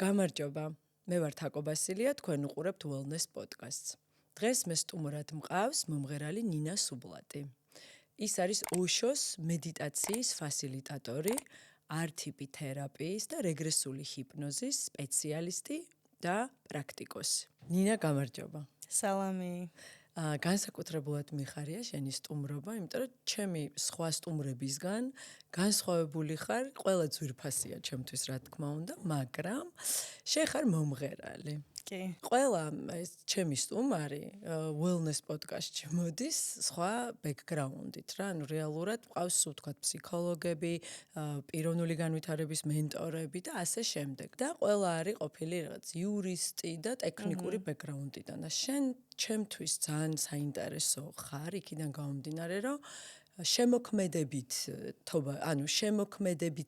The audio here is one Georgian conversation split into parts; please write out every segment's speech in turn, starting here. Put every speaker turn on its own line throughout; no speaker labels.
გამარჯობა. მე ვარ თაკო ბასილია, თქვენ უყურებთ Wellness Podcast-ს. დღეს მე სტუმრად მყავს მომღერალი ნინა სუბლატი. ის არის ოშოს მედიტაციის ფასილიტატორი, RTP თერაპიის და რეგრესული ჰიპნოზის სპეციალისტი და პრაქტიკოსი. ნინა, გამარჯობა.
სალამი.
განსაკუთრებულად მიხარია შენი სტუმრობა, იმიტომ რომ ჩემი სხვა სტუმრებისგან განსხვავებული ხარ, ყველა ძვირფასია ჩემთვის, რა თქმა უნდა, მაგრამ შენ ხარ მომღერალი.
კი.
ყველა ეს ჩემი სტუმარი Wellness Podcast-ში მოდის სხვა ბექგრაუნდით, რა, ანუ რეალურად მყავს ვთქვათ ფსიქოლოგები, პიროვნული განვითარების მენტორები და ასე შემდეგ. და ყველა არის ყოფილი რაღაც იურისტი და ტექნიკური ბექგრაუნდიდან. და შენ ჩემთვის ძალიან საინტერესო ხარ, იქიდან გამომდინარე, რომ შემოქმედებით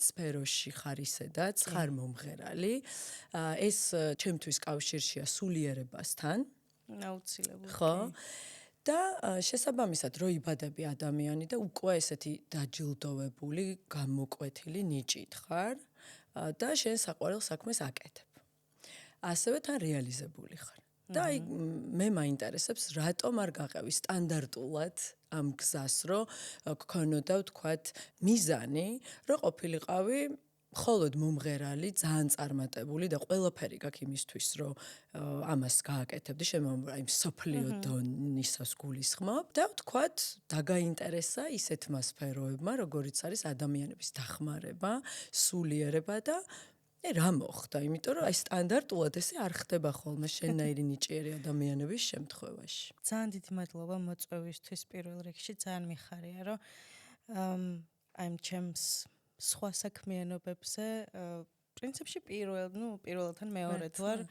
სფეროში ხარ ისედაც, ხარ მომღერალი. ეს ჩემთვის კავშირშია სულიერებასთან.
აუცილებლად.
ხო? და შესაბამისად, რო იბადები ადამიანი და უკვე ესეთი დაჯილდოვებული, გამოკვეთილი ნიჭით ხარ და შენ საყვარელ საქმეს აკეთებ. ასევე თან რეალიზებული ხარ. და აი მე მაინტერესებს, რატომ არ გაყევი სტანდარტულად ამ გზას, რომ გქონოდა ვთქვათ მიზანი, რომ ყოფილიყავი მხოლოდ მომღერალი, ძალიან წარმატებული და ყველაფერი გაქვს იმისთვის, რომ ამას გააკეთებდი, აი მსოფლიო დონისას გულისხმობ და ვთქვათ, დაგაინტერესა ისეთმა სფეროებმა, როგორიც არის ადამიანების დახმარება, სულიერება და რა მოხდა, იმიტომ რომ აი სტანდარტულად ესე არ ხდება ხოლმე შენნაირი ნიჭიერი ადამიანების შემთხვევაში.
ძალიან დიდი მადლობა მოწვევისთვის პირველ რიგში, ძალიან მიხარია, რომ აი ჩემს სხვა საქმიანობებზე პრინციპში პირველთან მეორედ ვარ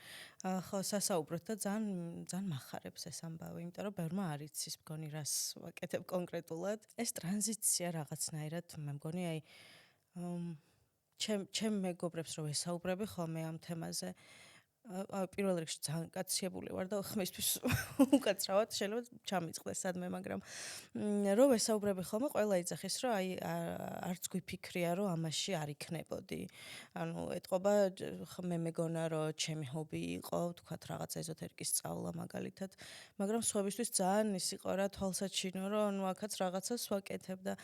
ხო სასაუბროთ და ძალიან მახარებს ეს ამბავი, იმიტომ რომ ბევრმა არ იცის მგონი რას ვაკეთებ კონკრეტულად. ეს ტრანზიცია რაღაცნაირად მე მგონი აი ჩემ მეგობრებს რო ვესაუბრები ხოლმე ამ თემაზე, პირველ რიგში ძალიან კაციებული ვარ და ხმისთვის უკაცრავად შეიძლება ჩამიწყდეს სადმე, მაგრამ რო ვესაუბრები ხოლმე, ყველა იძახის, რომ აი არც გვიფიქრია, რომ ამაში არ იქნებოდი. ანუ ეთყობა მე მეგონა, რომ ჩემი ჰობი იყო, ვთქვათ, რაღაც ეზოთერიკის სწავლა მაგალითად, მაგრამ სხვებისთვის ძალიან ის იყო რა თვალსაჩინო, რომ ანუ აქაც რაღაცას ვაკეთებ და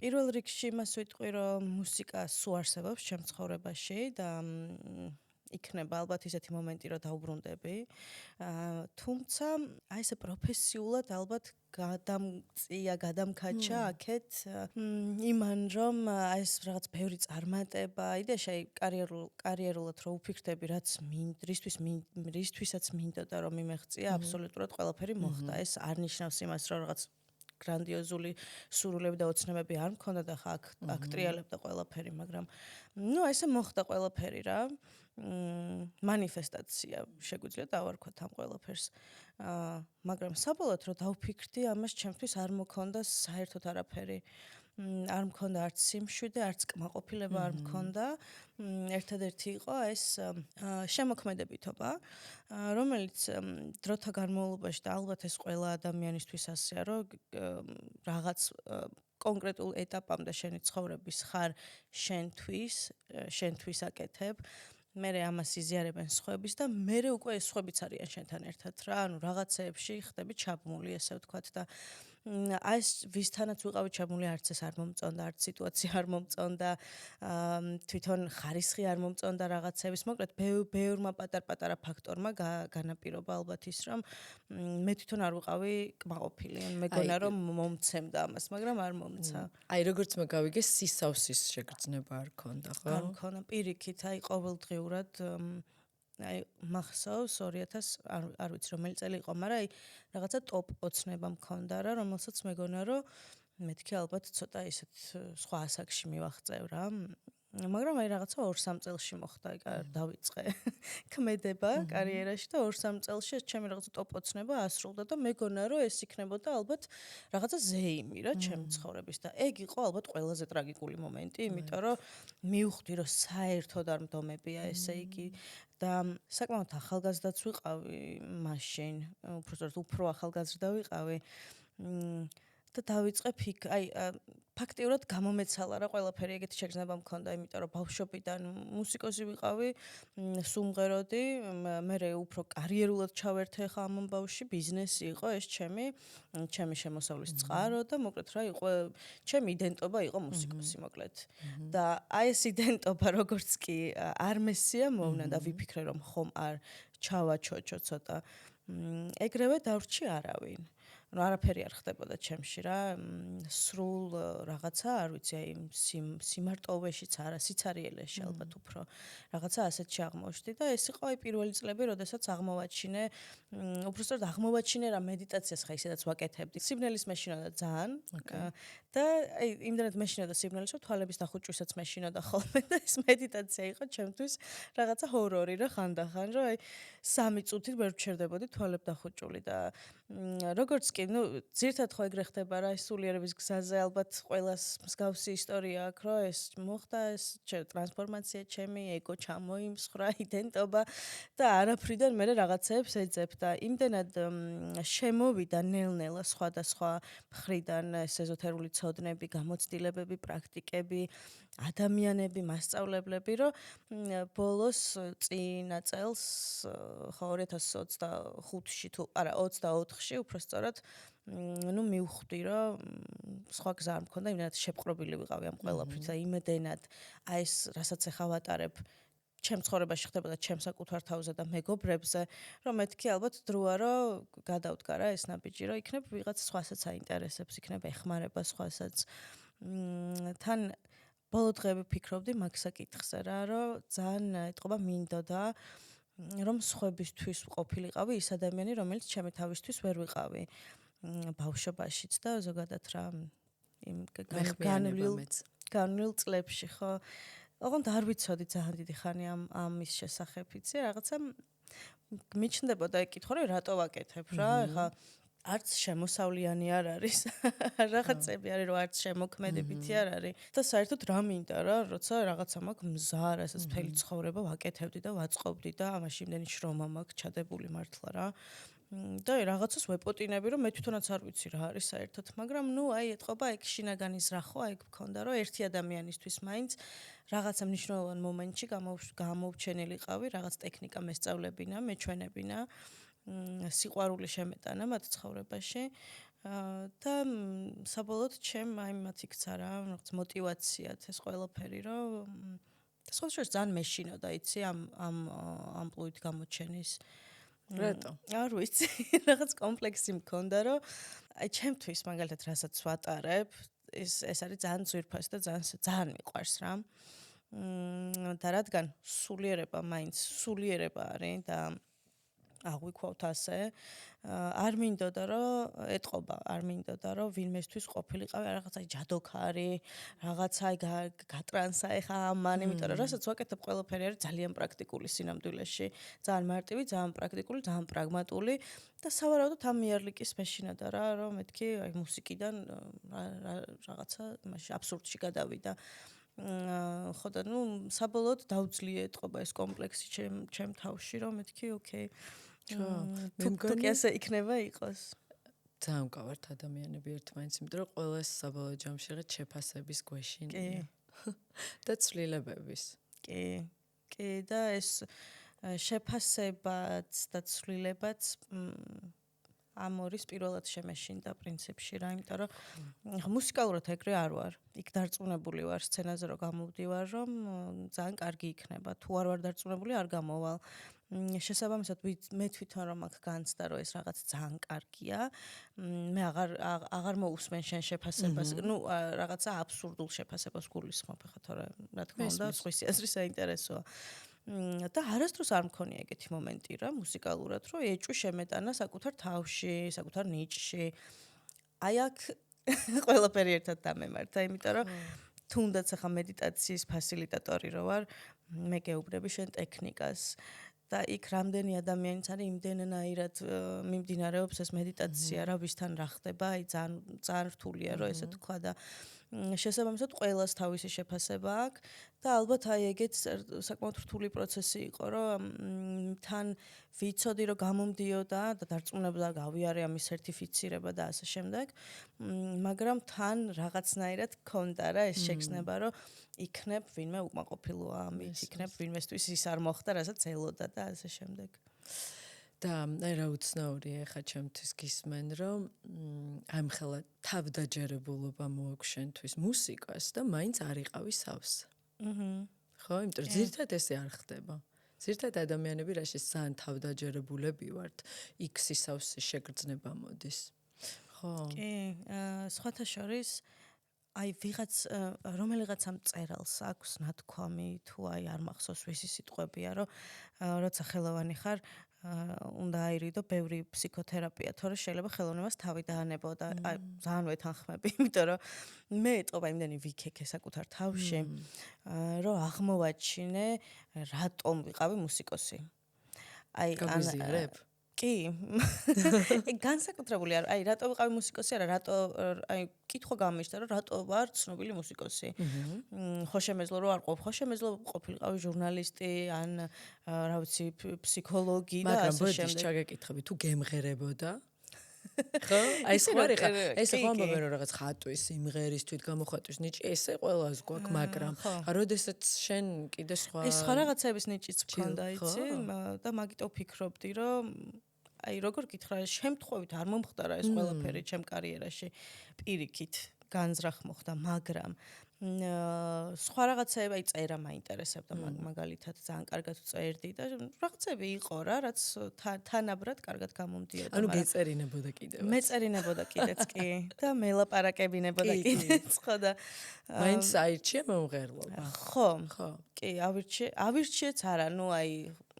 პირველ რიგში იმას ვიტყვი, რომ მუსიკა სულ არსებობს ჩემ ცხოვრებაში და იქნება ალბათ ისეთი მომენტი, რომ დაუბრუნდები. თუმცა აი ესე პროფესიულად ალბათ გადამქაჩა აქეთ იმან, რომ აი ეს რაღაც ბევრი წარმატება, იდეაში აი კარიერულად რო უფიქრდები, რისთვისაც მინდოდა რომ მიმეღწია, აბსოლუტურად ყველაფერი მოხდა. ეს არ ნიშნავს იმას, რომ რაღაც გრანდიოზული სურვილები და ოცნებები არ მქონდა და ხა აქ ტრიალებდა ყველაფერი, მაგრამ ესე მოხდა ყველაფერი რა. მანიფესტაცია შეგვიძლია დავარქვათ ამ ყველაფერს. მაგრამ საბოლოოდ რო დავფიქრდი, ამას ჩემთვის არ მქონდა საერთოდ არაფერი. არ მქონდა არც სიმშვიდე, არც კმაყოფილება არ მქონდა. ერთადერთი იყო ეს შემოქმედებითობა, რომელიც დროთა განმავლობაში და ალბათ ეს ყველა ადამიანისთვის ასეა, რომ რაღაც კონკრეტულ ეტაპამდე შენი ცხოვრების ხარ შენთვის აკეთებ. მერე ამას იზიარებენ სხვების და მერე უკვე ეს სხვებიც არიან შენთან ერთად რა, ანუ რაღაცეებში ხდები ჩაბმული, ესე ვთქვათ და აი ეს ვისთანაც ვიყავი ჩაბმული, არც ეს არ მომწონდა, არც სიტუაცია არ მომწონდა, თვითონ ხარისხი არ მომწონდა რაღაცების, მოკლედ ბევრმა პატარ-პატარა ფაქტორმა განაპირობა ალბათ ის, რომ მე თვითონ არ ვიყავი კმაყოფილი, მეგონა რომ მომცემდა ამას, მაგრამ არ მომცა.
აი როგორც მე გავიგე, სისავსის შეგრძნება არ ქონდა, ხო?
არ მქონდა, პირიქით, აი ყოველდღიურად აი მახსოვს 2000 არ ვიცი რომელი წელი იყო, მაგრამ აი რაღაცა ტოპ ოცნება მქონდა რა, რომელსაც მეგონა რომ მეთქი ალბათ ცოტა ისეთ სხვა ასაკში მივახწევ რა. მაგრამ აი რაღაცა 2-3 წელში მოხდა, დავიწყე ქმედება კარიერაში და 2-3 წელში ეს ჩემი რაღაცა ტოპ ოცნება ასრულდა და მეგონა რომ ეს იქნებოდა ალბათ რაღაცა ზეიმი რა ჩემი ცხოვრების და ეგ იყო ალბათ ყველაზე ტრაგიკული მომენტი, იმიტომ რომ მივხვდი რომ საერთოდ არ მდომებია ესე იგი და საკმაოდ ახალგაზრდაც ვიყავი მაშინ, უფრო ახალგაზრდა ვიყავი. და დავიწყე ფაქტიურად გამომეცალა რა ყველაფერი ეგეთი შეგრძნება მქონდა, იმიტომ რომ ბავშვობიდან მუსიკოსი ვიყავი, სუმღეროდი, მე უფრო კარიერულად ჩავერთე ხა ამ ამბავში, ბიზნესი იყო ეს ჩემი შემოსავლის წყარო და მოკლედ რა იყო ჩემი იდენტობა იყო მუსიკოსი მოკლედ. და აი ეს იდენტობა როგორც კი არ მესია მოვნა და ვიფიქრე რომ ხომ არ ჩავაჩოჩო ცოტა ეგრევე დავრჩი არავინ. ну არაფერი არ ხდებოდა ჩემში რა სრულ რაღაცა არ ვიცი აი სიმარტოვეშიც არა სიცარიელეში ალბათ უფრო რაღაცა ასეთში აღმოჩნდი და ეს იყო აი პირველი წლები როდესაც აღმოვაჩინე უბრალოდ აღმოვაჩინე რა მედიტაციას ხა ისედაც ვაკეთებდი სიბნელის მეშინოდა ძალიან და აი იმდანაც მეშინოდა სიბნელის რომ თვალების დახუჭვისაც მეშინოდა ხოლმე და ეს მედიტაცია იყო ჩემთვის რაღაცა ჰორორი რა ხანდახან რომ აი 3 წუთით ვერ ვჩერდებოდი თვალებ დახუჭული და როგორც კი, ну, ძირთად ხო ეგრე ხდება რა, სულიერების გზაზე ალბათ ყველას მსგავსი ისტორია აქვს, რომ ეს მოხდა, ეს ტრანსფორმაცია ჩემი, ეგო ჩამოიმსხვრა, იდენტობა და არაფრიდან მე რაღაცეებს ეძებ და იმდენად შემოვიდა ნელ-ნელა სხვადასხვა მხრიდან ეს ეზოთერული ცოდნები, გამოცდილებები, პრაქტიკები, ადამიანები, მასწავლებლები, რომ ბოლოს წინა წელს ხო 2025-ში თუ არა 24-ში უბრალოდ ну მივხვდი რომ სხვა გზა არ მქონდა იმდენად შეპყრობილი ვიყავი ამ ყველაფრით და იმედენად აი ეს რასაც ახლა ვატარებ ჩემ ცხოვრებაში ხდებოდა ჩემ საკუთარ თავზე და მეგობრებზე რომ მეთქი ალბათ დროა რომ გადავდგა რა ეს ნაბიჯი რომ იქნებ ვიღაც სხვასაც აინტერესებს იქნებ ეხმარება სხვასაც თან ბოლო დღეები ფიქრობდი მაგ საკითხზე რა რომ ძალიან ეთყობა მინდოდა რომ სხვებისთვის ყოფილიყავი ის ადამიანი რომელიც ჩემი თავისთვის ვერ ვიყავი ბავშვობაშიც და ზოგადად რა იმ განვლილ წლებში ხო ოღონდ არ ვიცოდი ძალიან დიდი ხანი ამის შესახებ იცი რაღაცა მიჩნდებოდა ეგ კითხვა რომ რატო ვაკეთებ რა ეხა არც შემოსავლიანი არ არის რაღაცები არის რომ არც შემოქმედებითი არ არის და საერთოდ რა მინდა რა როცა რაღაცა მაქვს მზა რასაც მთელი ცხოვრება ვაკეთებდი და ვაწყობდი და ამაში იმდენი შრომა მაქვს ჩადებული მართლა რა და რაღაცას ვეპოტინები რომ მე თვითონაც არ ვიცი რა არის საერთოდ მაგრამ ნუ აი ეთყობა ეგ შინაგანის რა ხო აი გქონდა რომ ერთი ადამიანისთვის მაინც რაღაცა მნიშვნელოვან მომენტში გამოვჩენილიყავი რაღაც ტექნიკა მესწავლებინა მეჩვენებინა სიყვარული შემეტანა მათ ცხოვრებაში და საბოლოოდ ჩემ აი მათ იქცა რა რაღაც мотивაციად ეს ყველაფერი რომ სხვა შორის ძალიან მეშინოდა იცი ამ ამპლუით გამოჩენის
რატო?
არ ვიცი რაღაც კომპლექსი მქონდა რომ აი ჩემთვის მაგალითად რასაც ვატარებ ეს არის ძალიან ძვირფასი და ძალიან მიყვარს რა და რადგან სულიერება მაინც სულიერება არის და აღვიქვავთ ასე არ მინდოდა რომ ეთყობა არ მინდოდა რომ ვინმესთვის ყოფილიყავი რაღაცა ჯადოქარი რაღაცა გატრანსა ეხა ამან იმიტომ რომ რასაც ვაკეთებ ყველაფერი არის ძალიან პრაქტიკული სინამდვილეში ძალიან მარტივი ძალიან პრაქტიკული ძალიან პრაგმატული და სავარაუდოდ ამ იარლიკის მეშინოდა რა რომ მეთქი აი მუსიკიდან რაღაცა მაშინ აბსურდში გადავიდა ხო და ნუ საბოლოოდ დაუძლიე ეთყობა ეს კომპლექსი ჩემ თავში რომ მეთქი ოკეი მე მგონი ასე იქნება იყოს
ძალიან მკავართ ადამიანები ერთმანეთს იმიტომ რომ ყველას საბოლოო ჯამში რაღაც შეფასების გვეშინია და ცვლილებების
კი და ეს შეფასებაც და ცვლილებაც ამორის პირველად შემეშინდა პრინციპში რა იმიტომ რომ მუსიკალურად ეგრე არ ვარ იქ დარწმუნებული ვარ სცენაზე რომ გამოვდივარ რომ ძალიან კარგი იქნება თუ არ ვარ დარწმუნებული არ გამოვალ შესაბამისად მე თვითონ რომ აქ განცდა რომ ეს რაღაც ძალიან კარგია მე აღარ მოусმენ შენ შეფასებას ну რაღაცა აბსურდულ შეფასებას გულისხმობ ხა თორე რა თქმა უნდა სხვისი აზრი საინტერესოა და არასდროს არ მქონია ეგეთი მომენტი რა მუსიკალურად რომ ეჭვი შემეტანა საკუთარ თავში, საკუთარ ნიჭში. აი აქ ყველაფერი ერთად დამემართა, იმიტომ რომ თუნდაც ახლა მედიტაციის ფასილიტატორი რო ვარ, მე გეუბნები შენ ტექნიკას და იქ რამდენი ადამიანიც არის იმდენნაირად მიმდინარეობს ეს მედიტაცია რა ვისთან რა ხდება, აი ძალიან რთულია რომ ესე თქვა და შესაბამისად ყველას თავისი შეფასება აქვს და ალბათ აი ეგეც საკმაოდ რთული პროცესი იყო, რომ თან ვიცოდი, რომ გამომდიოდა და დარწმუნებდა გავიარე ამის სერტიფიცირება და ასე შემდეგ, მაგრამ თან რაღაცნაირად ქონდა რა ეს შეგრძნება, რომ იქნებ ვინმე უკმაყოფილოა ამით, იქნებ ვინმესთვის ის არ მოხდა, რასაც ელოდა და ასე შემდეგ.
და აი რა უცნაურია ხა ჩემთვის გისმენ, რომ აი მხელა თავდაჯერებულობა მოაქვს შენთვის მუსიკას და მაინც არ იყავი სავსე. ხო, იმიტომ რომ ძირითადად ესე არ ხდება. ძირითადად ადამიანები რაშიც ძალიან თავდაჯერებულები ვართ, იქ სისავსე შეგრძნება მოდის. ხო.
კი, სხვათა შორის აი ვიღაც რომელიღაცამ წერალს აქვს ნათქვამი თუ აი არ მახსოვს ვისი სიტყვებია, რომ როცა ხელოვანი ხარ უნდა აირიდო ბევრი ფსიქოთერაპია, თორე შეიძლება ხელოვნებას თავი დაანებო და აი ძალიან ვეთანხმები, იმიტომ რომ მე ეტყობა იმდენი ვიქექე საკუთარ თავში, რომ აღმოვაჩინე რატომ ვიყავი მუსიკოსი. აი
გაგიზიარებ?
კი. განსაკუთრებული არ, აი რატო ვიყავი მუსიკოსი, არა რატო აი კითხვა გამიშთა, რომ რატო ვარ ცნობილი მუსიკოსი. ხო შემეძლო რომ არ ყოფ, ხო შემეძლო ყოფილიყავი ჟურნალისტი, ან რა ვიცი, ფსიქოლოგი და ასე შემდეგ.
მაგრამ ბოდის ჩაგეკითხები, თუ გემღერებოდა? ხო? აი სხვარი ხა, ეს ხო ამბობენ რომ რაღაც ხატვის, სიმღერის თვით გამოხატვის ნიჭი, ესე ყველას გვაქვს, მაგრამ როდესაც შენ კიდე სხვა
ეს სხვა რაღაცების ნიჭიც მქონდა, იცი? და მაგიტო ვფიქრობდი, რომ აი როგორ გითხრა, შემთხვევით არ მომხდარა ეს ყველაფერი ჩემ კარიერაში პირიქით განზრახ მოხდა, მაგრამ სხვა რაღაცები, აი წერა მაინტერესებდა მაგალითად, ძალიან კარგად წერდი და რაღაცები იყო რა, რაც თანაბრად კარგად გამომდიოდა.
ანუ გეწერინებოდა კიდევ.
მეწერინებოდა კიდეც კი და მელაპარაკებინებოდა კიდეც, ხო და
მაინც აირჩია მომღერლობა.
ხო. კი, ავირჩიეც არა, ნუ აი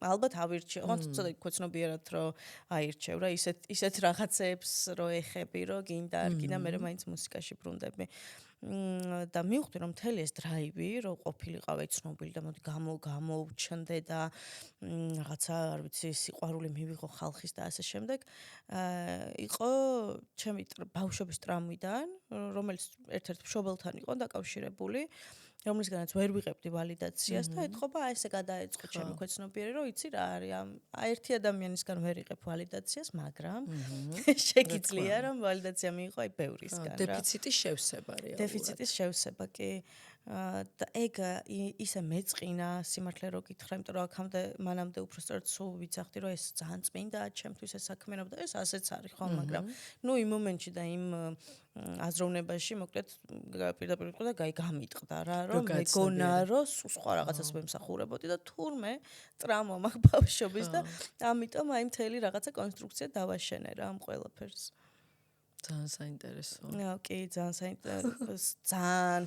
ალბათ ავირჩიე, ხო ცოტა ქვეცნობიერად რომ აირჩევ რა, ისეთ რაღაცებს რო ეხები, რომ გინდა არ გინდა, მე მაინც მუსიკაში ბრუნდები. და მივხვდი რომ მთელი ეს დრაივი რომ ყოფილიყავი ცნობილი და მოდი გამოვჩნდე და რაღაცა არ ვიცი სიყვარული მივიღო ხალხის და ასე შემდეგ იყო ჩემი ბავშვობის ტრამვიდან რომელიც ერთ-ერთ მშობელთან იყო დაკავშირებული რომლისგანაც ვერ ვიღებდი ვალიდაციას და ეთქობა ესე გადაეწყო ჩემი ქვეცნობიერი რომ იცი რა არის ერთი ადამიანისგან ვერ იღებ ვალიდაციას მაგრამ შეგიძლია რომ ვალიდაცია მიიღო აი ბევრისგან რა
დეფიციტის შევსება რეალურად
დეფიციტის შევსება კი და ეგ ისე მეწყინა სიმართლე რო გითხრა იმიტომ რომ აქამდე მანამდე უბრალოდ სულ ვიცახდი რომ ეს ძალიან წმინდაა ჩემთვის ეს საქმიანობა და ეს ასეც არის ხო მაგრამ ნუ იმ მომენტში და იმ აზროვნებაში მოკლედ პირდაპირ ვიყო და გამიტყდა რა რომ მეგონა რომ სხვა რაღაცას ვემსახურებოდი და თურმე ტრაუმა მაქვს ბავშვობის და ამიტომ აი მთელი რაღაცა კონსტრუქცია დავაშენე რა ამ ყველაფერს
ძალიან საინტერესო.
კი, ძალიან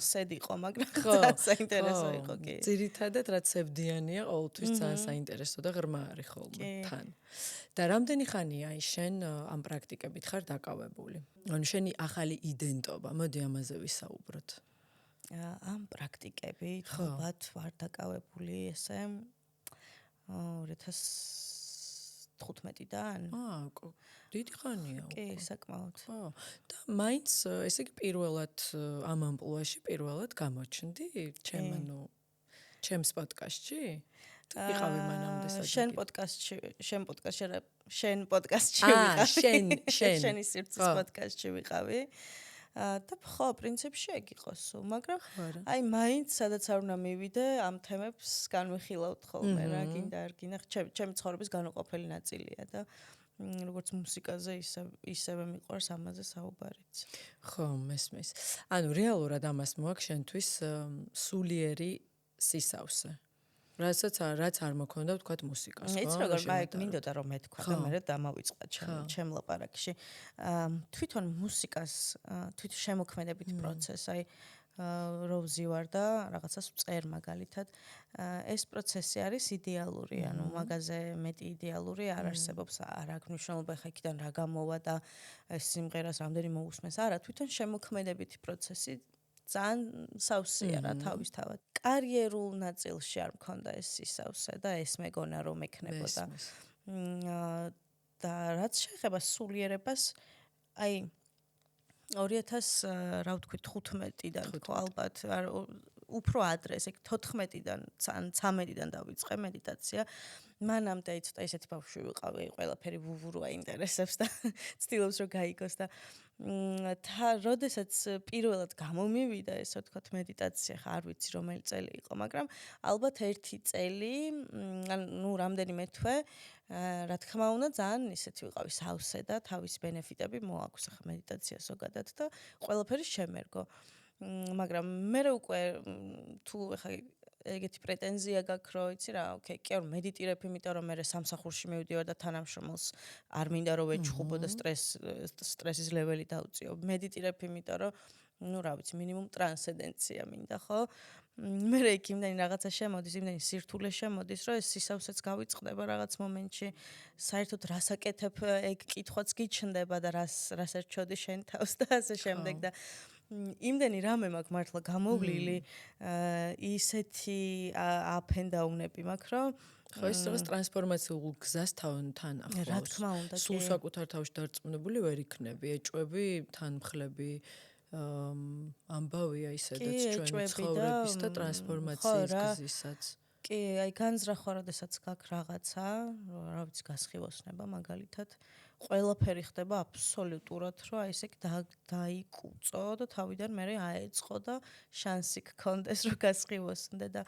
სედ იყო, მაგრამ ძალიან საინტერესო იყო, კი.
ძირითადად რაც სევდიანია, ყოველთვის ძალიან საინტერესო და ღრმა არის ხოლმე თან. და რამდენი ხანია აი შენ ამ პრაქტიკებით ხარ დაკავებული? ანუ შენი ახალი იდენტობა, მოდი ამაზე ვისაუბროთ.
ამ პრაქტიკებით ხობათ ვარ დაკავებული ესე 2015-დან.
დიდი ხანია.
კი, საკმაოდ.
ხო. და მაინც ესე იგი პირველად ამ ამპლუაში პირველად გამოჩნდი ჩემს პოდკასტში? თუ ვიყავი მანამდე საჭირო. შენ პოდკასტში ვიყავი.
შენი სივრცის პოდკასტში ვიყავი. და ხო, პრინციპში ეგ იყოს, მაგრამ აი მაინც სადაც არ უნდა მივიდე, ამ თემებს განვიხილავთ ხოლმე რა, გინდა არ გინდა, ჩემი ცხოვრების განუყოფელი ნაწილია და როგორც მუსიკაზე ისევე მიყვარს ამაზე საუბარიც.
ხო, მესმის. ანუ რეალურად ამას მოაქვს შენთვის სულიერი სისავსე. რაც არ მოქონდა ვთქვათ მუსიკას, ხო?
იცი როგორ მინდოდა რომ მეთქვა და მე დამავიწყდა ჩემ ლაპარაკში. თვითონ მუსიკას, თვითონ შემოქმედებით პროცესს, აი რო ვზივარ და რაღაცას ვწერ მაგალითად, ეს პროცესი არის იდეალური, ანუ მაგაზე მეტი იდეალური არ არსებობს, არ აქვს მნიშვნელობა ხა იქიდან რა გამოვა და ეს სიმღერას რამდენი მოусმეს. არა, თვითონ შემოქმედებითი პროცესი ძალიან სავსეა რა თავისთავად. კარიერულ ნაწილში არ მქონდა ეს სისავსე და ეს მეგონა რომ ექნებოდა. და რაც შეეხება სულიერებას, აი 2000 რა ვთქვი 15-დან თქო ალბათ უფრო ადრე ეგ 14-დან ან 13-დან დავიწყე მედიტაცია. მანამდე ცოტა ისეთი ბავშვი ვიყავი, ყველაფერი ვუვურუა ინტერესებს და ცდილობს რომ გაიგოს და როდესაც პირველად გამომივიდა ესე ვთქვათ მედიტაცია, ხა არ ვიცი რომელი წელი იყო, მაგრამ ალბათ 1 წელი, ანუ რამდენიმე თვე, რა თქმა უნდა, ძალიან ისეთი ვიყავი სავსე და თავის ბენეფიტები მოაქვს ახლა მედიტაცია ზოგადად და ყველაფერი შემერგო. მაგრამ მე უკვე თუ ახლა ეგეთი პრეტენზია გაქვს, რომ იცი რა, ოკეი, კი არ მედიტირებ, იმიტომ რომ მე სამსახურში მივდივარ და თანამშრომელს არ მინდა რომ ვეჩხუბო და სტრესის ლეველი დაუწიო. მედიტირებ, იმიტომ რომ ну, რა ვიცი, მინიმუმ ტრანსცენდენცია მინდა, ხო? მე იქ იმდენი რაღაცა შემოდის, იმდენი სირთულე შემოდის, რომ ეს სისავსეც გავიწყდება რაღაც მომენტში. საერთოდ რას აკეთებ, ეგ კითხვაც გიჩნდება და რას ერჩოდი შენ თავს და ასე შემდეგ და იმდენი რამე მაქვს მართლა გამოვლილი, ისეთი აფენდაუნები მაქვს, რომ
ხო ეს რაღაც ტრანსფორმაციულ გზას თან ახლავს.
რა თქმა უნდა,
სულ საკუთარ თავში დარწმუნებული ვერ იქნები, ეჭვები, თანმხლები ამბავია ისედაც ჩვენი ცხოვრების და ტრანსფორმაციის გზისაც.
კი, აი განზრახვა, როდესაც გაქვს რაღაცა, რა ვიცი, გასხივოსნება მაგალითად, ყველაფერი ხდება აბსოლუტურად, რომ აი ესე დაიკუწო და თავიდან მე აეწყო და შანსი გქონდეს, რომ გასხივოსნდე და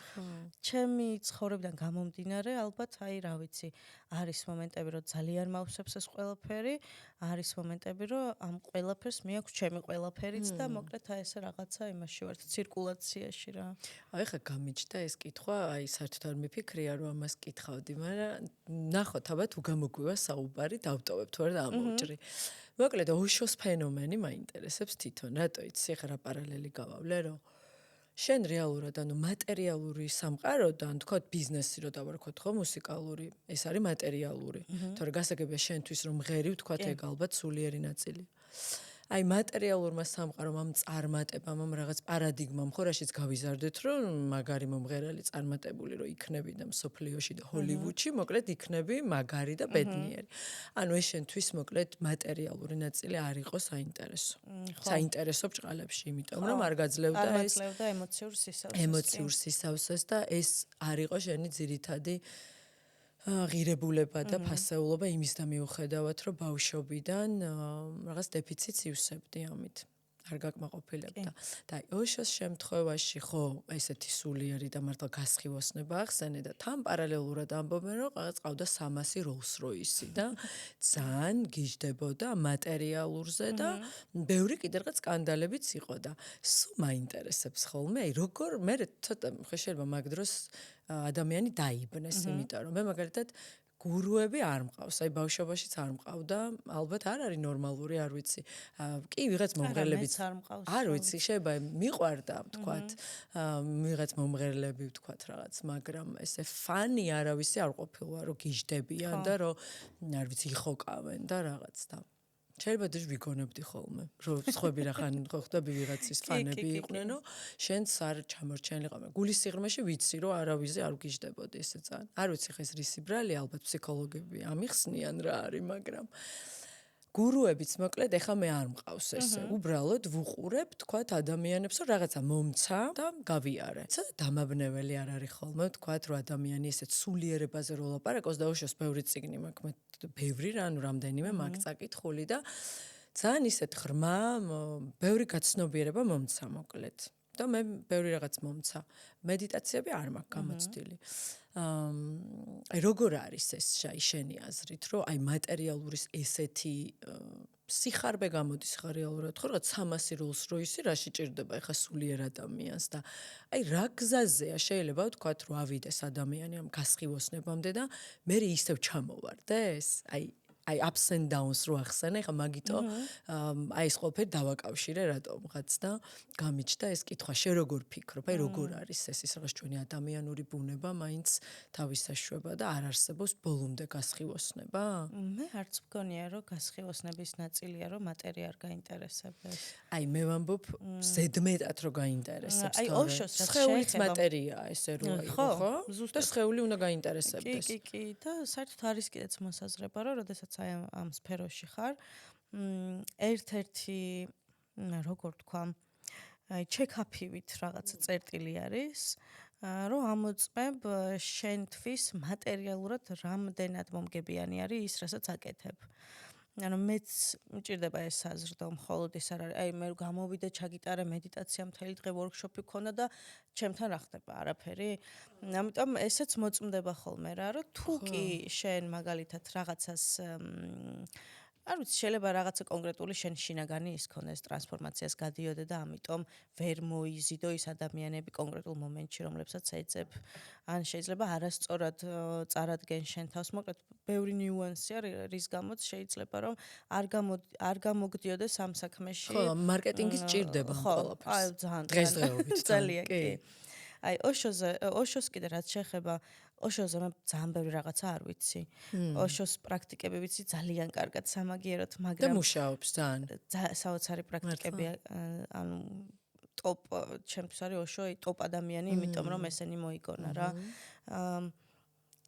ჩემი ცხოვრებიდან გამომდინარე, ალბათ აი რა ვიცი, არის მომენტები, რომ ძალიან მავსებს ეს ყველაფერი, არის მომენტები, რომ ამ ყველაფერს მეაქვს ჩემი ყველაფერიც და მოკლედ აი ესე რაღაცა იმაში ვარ ცირკულაციაში რა.
აი ხა გამიჩნდა ეს კითხვა, აი საერთოდ არ მიფიქრია რომ ამას კითხავდი, მაგრამ ნახოთ აბა თუ გამოგვივა საუბარი, დავტოვებ თუ არა ამოვჭრი. მოკლედ ოშოს ფენომენი მაინტერესებს თვითონ, რატო იცი ხა რა პარალელი გავავლე, რომ შენ რეალურად ანუ მატერიალური სამყაროდან, თქო ბიზნესი რო დავარქოთ ხო, მუსიკალური, ეს არის მატერიალური. თორე გასაგებია შენთვის რომ ღერი ვთქვათ ეგ ალბათ სულიერი ნაწილია. აი მატერიალურმა სამყარომ ამ წარმატებამ, ამ რაღაც პარადიგმამ ხო რაშიც გავიზარდეთ, რომ მაგარი მომღერალი წარმატებული რო იქნები და მსოფლიოში და ჰოლივუდში, მოკლედ იქნები მაგარი და ბედნიერი. ანუ ეს შენთვის მოკლედ მატერიალური ნაწილი არ იყო საინტერესო. საინტერესო ბჭყალებში, იმიტომ რომ არ გაძლევდა ეს ემოციურ სისავსეს და ეს არ იყო შენი ძირითადი ღირებულება და ფასეულობა იმის და მიუხედავად, რომ ბავშვობიდან რაღაც დეფიციტს ივსებდი ამით. არ გაკმაყოფილებდა. და ოშოს შემთხვევაში ხო ესეთი სულიერი და მართლა გასხივოსნება ახსენე და თან პარალელურად ამბობენ, რომ რაღაც ყავდა 300 როლს-როისი და ძალიან გიждდებოდა მატერიალურზე და ბევრი კიდე რაღაც სკანდალებიც იყო და სულ მაინტერესებს ხოლმე, აი როგორ მე ცოტა ხო შეიძლება მაგ დროს ადამიანი დაიბნეს, იმიტომ რომ მე მაგალითად გურუები არ მყავს, აი ბავშვობაშიც არ მყავდა, ალბათ არ არის ნორმალური, არ ვიცი. კი, ვიღაც მომღერლებიც არ ვიცი, შეიძლება მიყვარდა, ვთქვათ, ვიღაც მომღერლები, ვთქვათ, რაღაც, მაგრამ ესე ფანი არავისი არ ყოფილა, რომ გიждდებიან და რომ არ ვიცი, იხოკავენ და რაღაც და შეიძლება და ვიგონებდი ხოლმე, რომ სხვები რახან ხო ხვდები ვიღაცის ფანები იყვნენო, შენც არ ჩამორჩენილიყავენ. გულის სიღრმეში ვიცი, რომ არავიზე არ გიждდებოდი ესე ძალიან. არ ვიცი ხა ეს რისი ბრალი, ალბათ ფსიქოლოგები ამიხსნიან რა არის, მაგრამ გურუებიც მოკლედ ეხა მე არ მყავს ესე. უბრალოდ ვუყურებ, თქვათ ადამიანებს, რომ რაღაცა მომცა და გავიარე. ცოტა დამაბნეველი არ არის ხოლმე, თქვათ, რომ ადამიანი ესეც სულიერებაზე რო ლაპარაკობს და უშოს ბევრი წიგნი მაქვს, მე ბევრი რა, ანუ რამდენიმე მაგ წაკითხული და ძალიან ისეთ ღრმა, ბევრი გაცნობიერება მომცა მოკლედ. და მე ბევრი რაღაც მომცა. მედიტაციები არ მაქვს გამოცდილი. აი როგორ არის ეს შენი აზრით, რომ აი მატერიალურის ესეთი სიხარბე გამოდის ხა რეალურად, ხო რაღაც 300 როლს-როისი რაში ჭირდება ეხა სულიერ ადამიანს და აი რა გზაზეა შეიძლება ვთქვათ, რომ ავიდეს ადამიანი ამ გასხივოსნებამდე და მე ისევ ჩამოვარდეს? აი ups and downs რო ახსენე, ხა მაგიტო აი ეს ყველაფერი დავაკავშირე რატომღაც და გამიჩნდა ეს კითხვა, შე როგორ ფიქრობ, აი როგორ არის ეს რაღაც ჩვენი ადამიანური ბუნება მაინც თავისაშვება და არ არსებობს ბოლომდე გასხივოსნება?
მე არც მგონია, რომ გასხივოსნების ნაწილია, რომ მატერია არ გაინტერესებს.
აი მე ვამბობ ზედმეტად რომ გაინტერესებს.
აი ოშოს რაც
სხეულიც მატერიაა ესე რო იყო, ხო? და სხეული უნდა გაინტერესებდეს.
კი, და საერთოდ არის კიდეც მოსაზრება, რომ როდესაც აი ამ სფეროში ხარ, ერთ-ერთი როგორ თქვა, ჩეკაფივით რაღაცა წერტილი არის, რომ ამოწმებ შენთვის მატერიალურად რამდენად მომგებიანი არის ის, რასაც აკეთებ. ანუ მეც მჭირდება ეს საზრდო, მხოლოდ ის არ არის, მე გამოვიდე, ჩაგიტარე მედიტაცია, მთელი დღე ვორქშოპი გქონდა და ჩემთან რა ხდება? არაფერი. ამიტომ ესეც მოწმდება ხოლმე რა, რომ თუ კი შენ მაგალითად რაღაცას არ ვიცი, შეიძლება რაღაცა კონკრეტული შენ შინაგანი ის ქონდეს, ტრანსფორმაციას გადიოდე და ამიტომ ვერ მოიზიდო ის ადამიანები კონკრეტულ მომენტში, რომლებსაც ეძებ. ან შეიძლება არასწორად წარადგენ შენ თავს, მოკლედ ბევრი ნიუანსი არის, რის გამოც შეიძლება რომ არ გამოგდიოდეს ამ საქმეში.
ხო, მარკეტინგი სჭირდება ამ ყველაფერს.
აი ძალიან
დღესდღეობით.
ძალიან კი. აი ოშოს კიდე რაც შეეხება ოშოზე მე ძალიან ბევრი რაღაცა არ ვიცი. ოშოს პრაქტიკები ვიცი ძალიან კარგად სამაგიეროდ,
და
მაგრამ
მუშაობს ძალიან.
საოცარი პრაქტიკები ანუ ტოპ ჩემთვის არის ოშო ტოპ ადამიანი, იმიტომ რომ ესენი მოიგონა რა.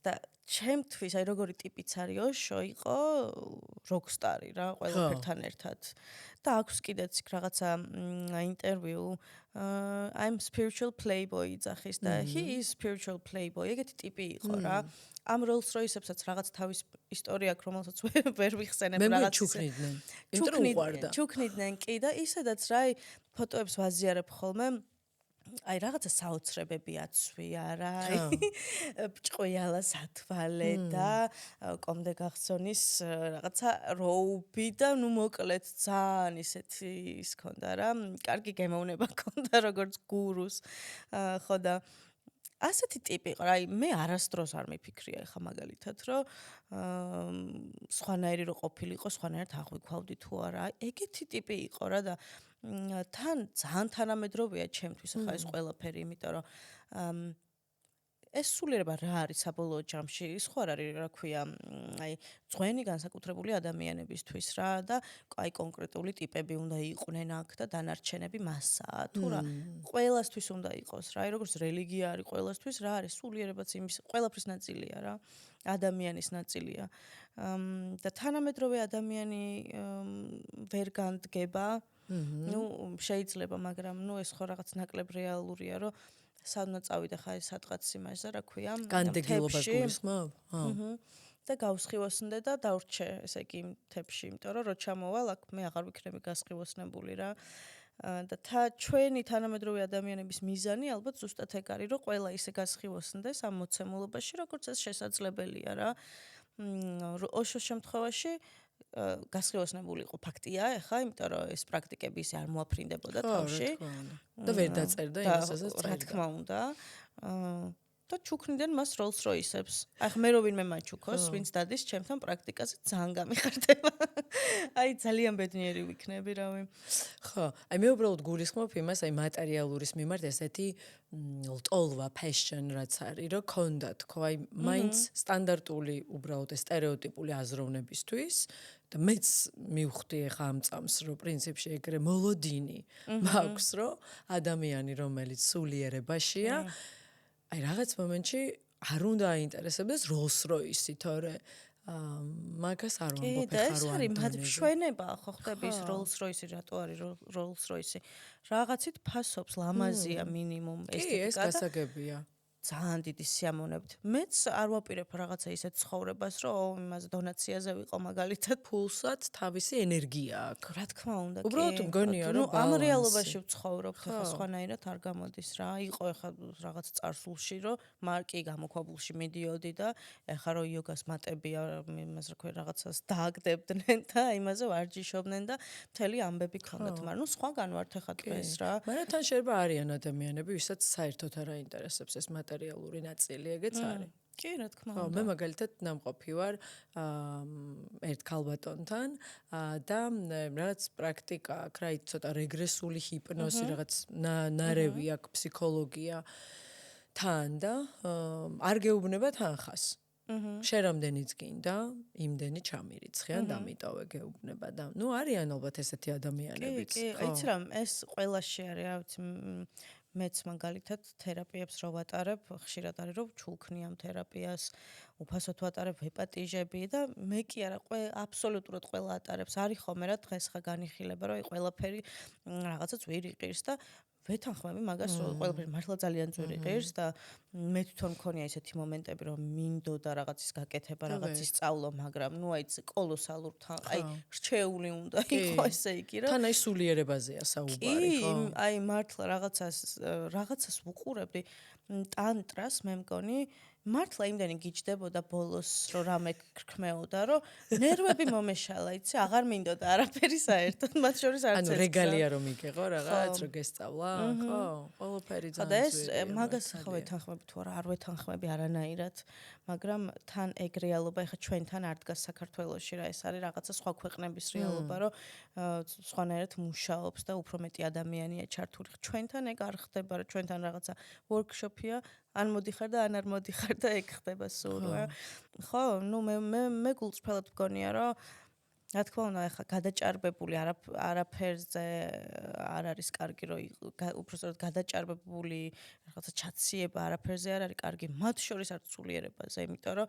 და ჩემთვის აი როგორი ტიპიც არის ოშო, იყო როკსტარი რა, ყველაფერთან ერთად. და აქვს კიდეც რაღაცა ინტერვიუ I'm spiritual playboy იძახის და he is spiritual playboy. ეგეთი ტიპი იყო რა. ამ Rolls Royce-ებსაც რაღაც თავის ისტორია აქვს, რომელსაც ვერ ვიხსენებ
რაღაც ჩუქნიდნენ. იმიტომ რომ უყვარდა.
ჩუქნიდნენ კი და ისედაც რა ფოტოებს ვაზიარებ ხოლმე. აი რაღაცა საოცრებები აცვია რა. ჭყვიალა სათვალე და კომდე გახსონის რაღაცა როუბი და ნუ მოკლედ ძალიან ისეთი ის ქონდა რა. კარგი გემოვნება ქონდა როგორც გურუს. ხო და ასეთი ტიპი იყო რა. აი მე არასდროს არ მიფიქრია ეხა მაგალითად რომ სხვანაირი რო ყოფილიყო, სხვანაირად აღვიქვავდი თუ არა. ეგეთი ტიპი იყო რა და თან ძალიან თანამედროვეა ჩემთვის ახლა ეს ყველაფერი, იმიტომ რომ ეს სულიერება რა არის საბოლოო ჯამში? ის ხო არ არის, რა ქვია, აი ძღვენი განსაკუთრებული ადამიანებისთვის რა და აი კონკრეტული ტიპები უნდა იყვნენ აქ და დანარჩენები მასაა. თუ რა, ყველასთვის უნდა იყოს რა. აი როგორც რელიგია არის ყველასთვის, რა არის სულიერებაც იმის ყველაფრის ნაწილია რა. ადამიანის ნაწილია. და თანამედროვე ადამიანი ვერ განდგება. ნუ შეიძლება, მაგრამ ნუ ეს ხო რაღაც ნაკლებ რეალურია, რომ სადღაც წავიდე ხა სადღაც იმაზე, რა ქვია,
განდეგილობას გულისხმობ?
და გავსხივოსნდე და დავრჩე, ესე იგი, თებში, იმიტომ რომ რო ჩამოვალ, აქ მე აღარ ვიქნები გასხივოსნებული რა. და ჩვენი თანამედროვე ადამიანების მიზანი ალბათ ზუსტად ეგ არის, რომ ყველა ისე გასხივოსნდეს ამ მოცემულობაში, როგორც ეს შესაძლებელია რა. ოშოს შემთხვევაში გასხივოსნებული იყო ფაქტია, ახლა, იმიტომ რომ ეს პრაქტიკები ისე არ მოაფრინდებოდა თავში.
და ვერ დაწერდა იმასაც წერდა.
რა თქმა უნდა. და ჩუქნიდნენ მას Rolls Royce-ებს. აი მე რო ვინმე მაჩუქოს, ვინც დადის ჩემთან პრაქტიკაზე, ძალიან გამიხარდება. აი ძალიან ბედნიერი ვიქნები, რავი.
ხო, აი მე უბრალოდ გულისხმობ იმას, აი მატერიალურის მიმართ ესეთი ლტოლვა, passion რაც არის, რომ ქონდა თქო, აი მაინც სტანდარტული უბრალოდ სტერეოტიპული აზროვნებისთვის და მეც მივხვდი ახლა ამ წამს, რომ პრინციპში ეგრე მოლოდინი მაქვს, რომ ადამიანი, რომელიც სულიერებაშია, აი რაღაც მომენტში არ უნდა აინტერესებდეს Rolls Royce, თორე მაგას არ ვამბობ
ეხლა რო არის მშვენება ხო ხდები ის Rolls Royce რატო არის Rolls Royce რაღაცით ფასობს ლამაზია მინიმუმ ესთეტიკა
ეს გასაგებია
ძალიან დიდი სიამოვნებით. მეც არ ვაპირებ რაღაცა ისეთ ცხოვრებას, რომ იმაზე დონაციაზე ვიყო მაგალითად
ფულსაც თავისი ენერგია აქვს.
რა თქმა უნდა, კი.
უბრალოდ მგონია, რომ
ამ რეალობაში ვცხოვრობ, ხა სხვანაირად არ გამოდის რა. იყო ეხა რაღაც წარსულში, რომ მარკი გამოქვაბულში მიდიოდი და ეხა რო იოგას მატებია, იმას რა ქვია, რაღაცას დააგდებდნენ და იმაზე ვარჯიშობდნენ და მთელი ამბები ქონდათ, მაგრამ ნუ სხვაგან ვართ ეხა დღეს რა.
მაგრამ თან შეიძლება არიან ადამიანები, ვისაც საერთოდ არ აინტერესებს ეს მატერიალური ნაწილი, ეგეც არის.
კი, რა თქმა
უნდა. მე მაგალითად ნამყოფი ვარ ერთ ქალბატონთან და რაღაც პრაქტიკა აქვს, რა იცი, ცოტა რეგრესული ჰიპნოზი, რაღაც ნარევი აქვს, ფსიქოლოგია თან და არ გეუბნება თანხას. შენ რამდენიც გინდა, იმდენი ჩამირიცხი ან დამიტოვე გეუბნება და ნუ არიან ალბათ ესეთი ადამიანებიც.
კი, იცი რა, ეს ყველაში არის, რა ვიცი, მეც მაგალითად თერაპიებს რო ვატარებ, ხშირად არის რომ ჩულქნი ამ თერაპიას, უფასოდ ვატარებ ჰეპატიჟები და მე კი არა, აბსოლუტურად ყველა ატარებს. არის ხოლმე რა დღეს ხა განიხილება, რომ აი ყველაფერი რაღაცა წვირი ყირს და ვეთანხმები მაგას, რომ ყველაფერი მართლა ძალიან წვირი ყირს და მე თვითონ მქონია ესეთი მომენტები, რომ მინდოდა რაღაცის გაკეთება, რაღაცის სწავლა, მაგრამ ნუ აი კოლოსალურ აი რჩეული უნდა იყო ესე იგი, რომ
თან აი სულიერებაზეა საუბარი, ხო?
აი მართლა რაღაცას ვუყურებდი ტანტრას მე მგონი მართლა იმდენი გიჩდებოდა ბოლოს რომ რამე ქრქმეოდა რომ ნერვები მომეშალა იცი აღარ მინდოდა არაფერი საერთოდ მათ შორის არც
ანუ რეგალია რომ იგეღო რაღაც რომ გესწავლა ხო ყველაფერი ძალიან
და ეს მაგას ხო ვეთანხმები თუ არა არ ვეთანხმები არანაირად მაგრამ თან ეგ რეალობა ეხა ჩვენთან არ დგას საქართველოში რა ეს არის რაღაცა სხვა ქვეყნების რეალობა რომ სხვანაირად მუშაობს და უფრო მეტი ადამიანია ჩართული ჩვენთან ეგ არ ხდება რა ჩვენთან რაღაცა ვორქშოპია ან მოდიხარ და ან არ მოდიხარ და ეგ ხდება სულ რა ხო ნუ მე გულწრფელად მგონია რომ რა თქმა უნდა ეხა გადაჭარბებული არაფერზე არ არის კარგი რომ უბრალოდ გადაჭარბებული რაღაცა ჩაციება არაფერზე არ არის კარგი მათ შორის არც სულიერებაზე იმიტომ რომ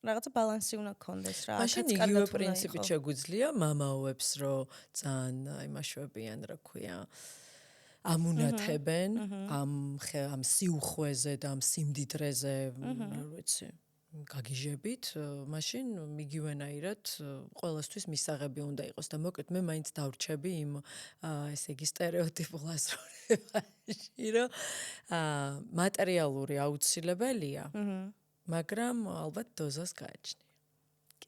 რაღაცა ბალანსი უნდა გქონდეს რა
მაშინ იგივე პრინციპით შეგვიძლია მამაოებს რომ ძალიან იმაშვებიან რა ქვია ამუნათებენ ამ სიუხვეზე და ამ სიმდიდრეზე რა ვიცი გაგიჟებით, მაშინ იგივენაირად ყველასთვის მისაღები უნდა იყოს და მოკლედ მე მაინც დავრჩები იმ ესე იგი სტერეოტიპულ ასრულებაში, რომ მატერიალური აუცილებელია, მაგრამ ალბათ დოზას გააჩნია.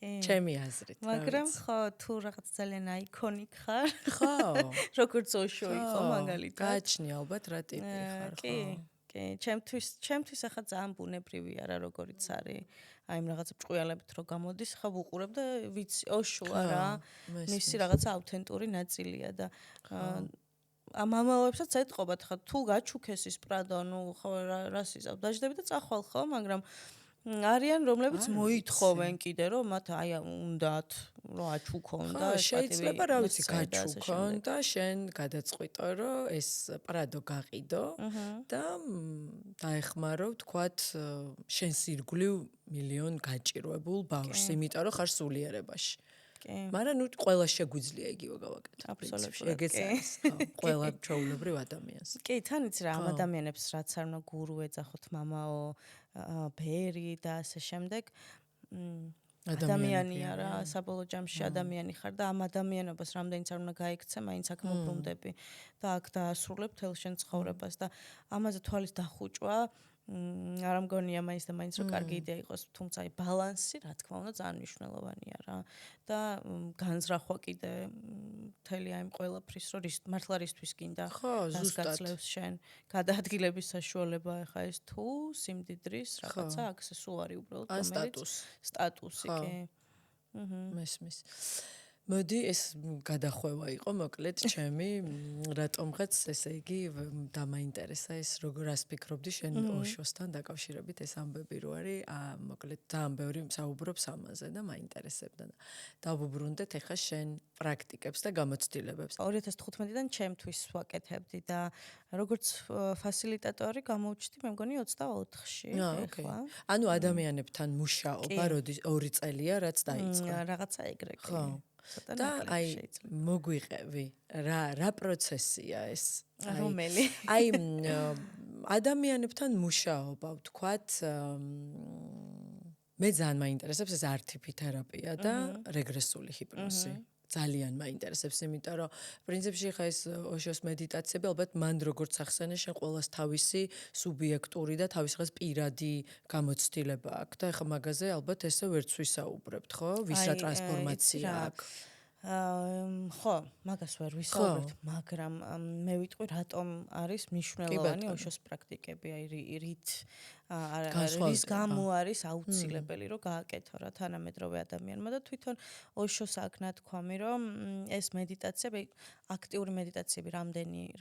ჩემი აზრით.
მაგრამ ხო, თუ რაღაც ძალიან აიკონიკ ხარ,
ხო,
როგორც ოშო იყო მაგალითად.
გააჩნია ალბათ რა ტიპი ხარ, ხო.
კი, ჩემთვის ახლა ძალიან ბუნებრივია რა როგორიც არის. აი იმ რაღაცა ჭყუიალებით რო გამოდის, ხა ვუყურებ და ვიცი, ოშოა რა. მისი რაღაცა ავთენტური ნაწილია და მამაოებსაც ეთყობათ ხა თუ გაჩუქეს ის პრადო, ნუ ხო რას იზავ, დაждები და წახვალ ხო, მაგრამ არიან რომლებიც მოითხოვენ კიდე რომ მათ აი უნდათ რომ აჩუქონ და
შეიძლება რა ვიცი გაჩუქონ და შენ გადაწყვიტო რომ ეს პრადო გაყიდო და დაეხმარო თქვათ შენს ირგვლივ მილიონ გაჭირვებულ ბავშვს იმიტომ რომ ხარ სულიერებაში მაგრამ ნუ ყველა შეგვიძლია იგივე გავაკეთო
აბსოლუტურად
ეგეც არის ყველა ჩვეულებრივ ადამიანს
კი თან იცი რა ამ ადამიანებს რაც არ უნდა გურუ ეძახოთ მამაო ბერი და ასე შემდეგ ადამიანია რა საბოლოო ჯამში ადამიანი ხარ და ამ ადამიანობას რამდენიც არ უნდა გაიქცე მაინც აქ მობრუნდები და აქ დაასრულებ თელ შენ ცხოვრებას და ამაზე თვალის დახუჭვა არ მგონია მაინც და მაინც რომ კარგი იდეა იყოს თუმცა აი ბალანსი რა თქმა უნდა ძალიან მნიშვნელოვანია რა და განზრახვა კიდე მთელი აი ყველაფრის რომ მართლა რისთვის გინდა გასძლევს შენ გადაადგილების საშუალება ახლა ეს თუ სიმდიდრის რაღაცა აქსესუარი უბრალოდ რომელიც სტატუსი კი
მესმის მოდი ეს გადახვევა იყო მოკლედ ჩემი რატომღაც ესე იგი დამაინტერესა ეს რას ფიქრობდი შენ ოშოსთან დაკავშირებით ეს ამბები რო არის მოკლედ ძალიან ბევრი საუბრობს ამაზე და მაინტერესებდა და დავუბრუნდეთ ახლა შენ პრაქტიკებს და გამოცდილებებს
2015-დან ჩემთვის ვაკეთებდი და როგორც ფასილიტატორი გამოვჩდი მე მგონი 24-ში
ახლა ანუ ადამიანებთან მუშაობა როდის 2 წელია რაც დაიწყო
რაღაცა ეგრე კი
და აი მოგვიყევი რა პროცესია ეს
რომელი
აი ადამიანებთან მუშაობა ვთქვათ მე ძალიან მაინტერესებს ეს არტიფი თერაპია და რეგრესული ჰიპნოზი ძალიან მაინტერესებს იმიტომ რომ პრინციპში ხა ეს ოშოს მედიტაციები ალბათ მან როგორც ახსენე შენ ყოველას თავისი სუბიექტური და თავისღაც პირადი გამოცდილება აქვს და ხა მაგაზე ალბათ ესე ვერც ვისაუბრებთ ხო ვის რა ტრანსფორმაცია აქვს
ხო, მაგას ვერ ვისაუბრებთ, მაგრამ მე ვიტყვი რატომ არის მნიშვნელოვანი ოშოს პრაქტიკები, აი რის გამო არის აუცილებელი რომ გააკეთო რა თანამედროვე ადამიანმა და თვითონ ოშოს აქ ნათქვამი რომ ეს მედიტაციები, აქტიური მედიტაციები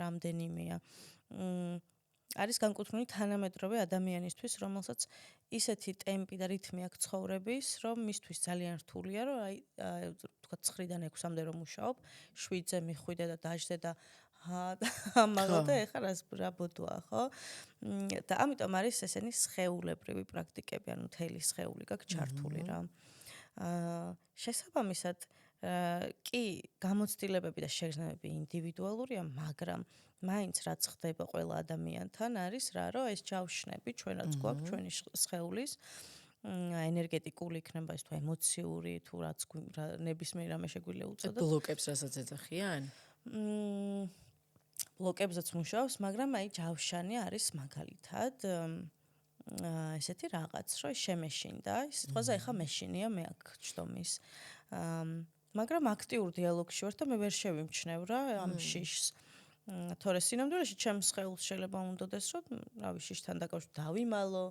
რამდენიმეა. არის განკუთვნილი თანამედროვე ადამიანისთვის, რომელსაც ისეთი ტემპი და რითმი აქვს ცხოვრების, რომ მისთვის ძალიან რთულია, რომ აი თქვა 9-დან 6-მდე რომ მუშაობ, 7-ზე მიხვიდე და დაждდე და ამაღლა და ეხლა რა ბოდოა, ხო? და ამიტომ არის ესენი სხეულებრივი პრაქტიკები, ანუ მთელი სხეული გაქვს ჩართული რა. შესაბამისად, კი, გამოცდილებები და შეგრძნებები ინდივიდუალურია, მაგრამ მაინც რაც ხდება ყველა ადამიანთან არის რა, რომ ეს ჯავშნები ჩვენაც გვაქვს, ჩვენი სხეულის ენერგეტიკული იქნება ის თუ ემოციური თუ რაც ნებისმიერ რამე შეგვიძლია უწოდოთ.
ბლოკებს რასაც ეძახიან?
ბლოკებზეც მუშაობს, მაგრამ აი ჯავშანი არის მაგალითად ესეთი რაღაც, რომ შემეშინდა, სიტყვაზე ახლა მეშინია, მე აქ ჩდომის. მაგრამ აქტიურ დიალოგში ვარ და მე ვერ შევიმჩნევ რა ამ შიშს. თორე სინამდვილეში ჩემს სხეულს შეიძლება უნდოდეს, რომ რავი, შიშთან დაკავშირებით დავიმალო,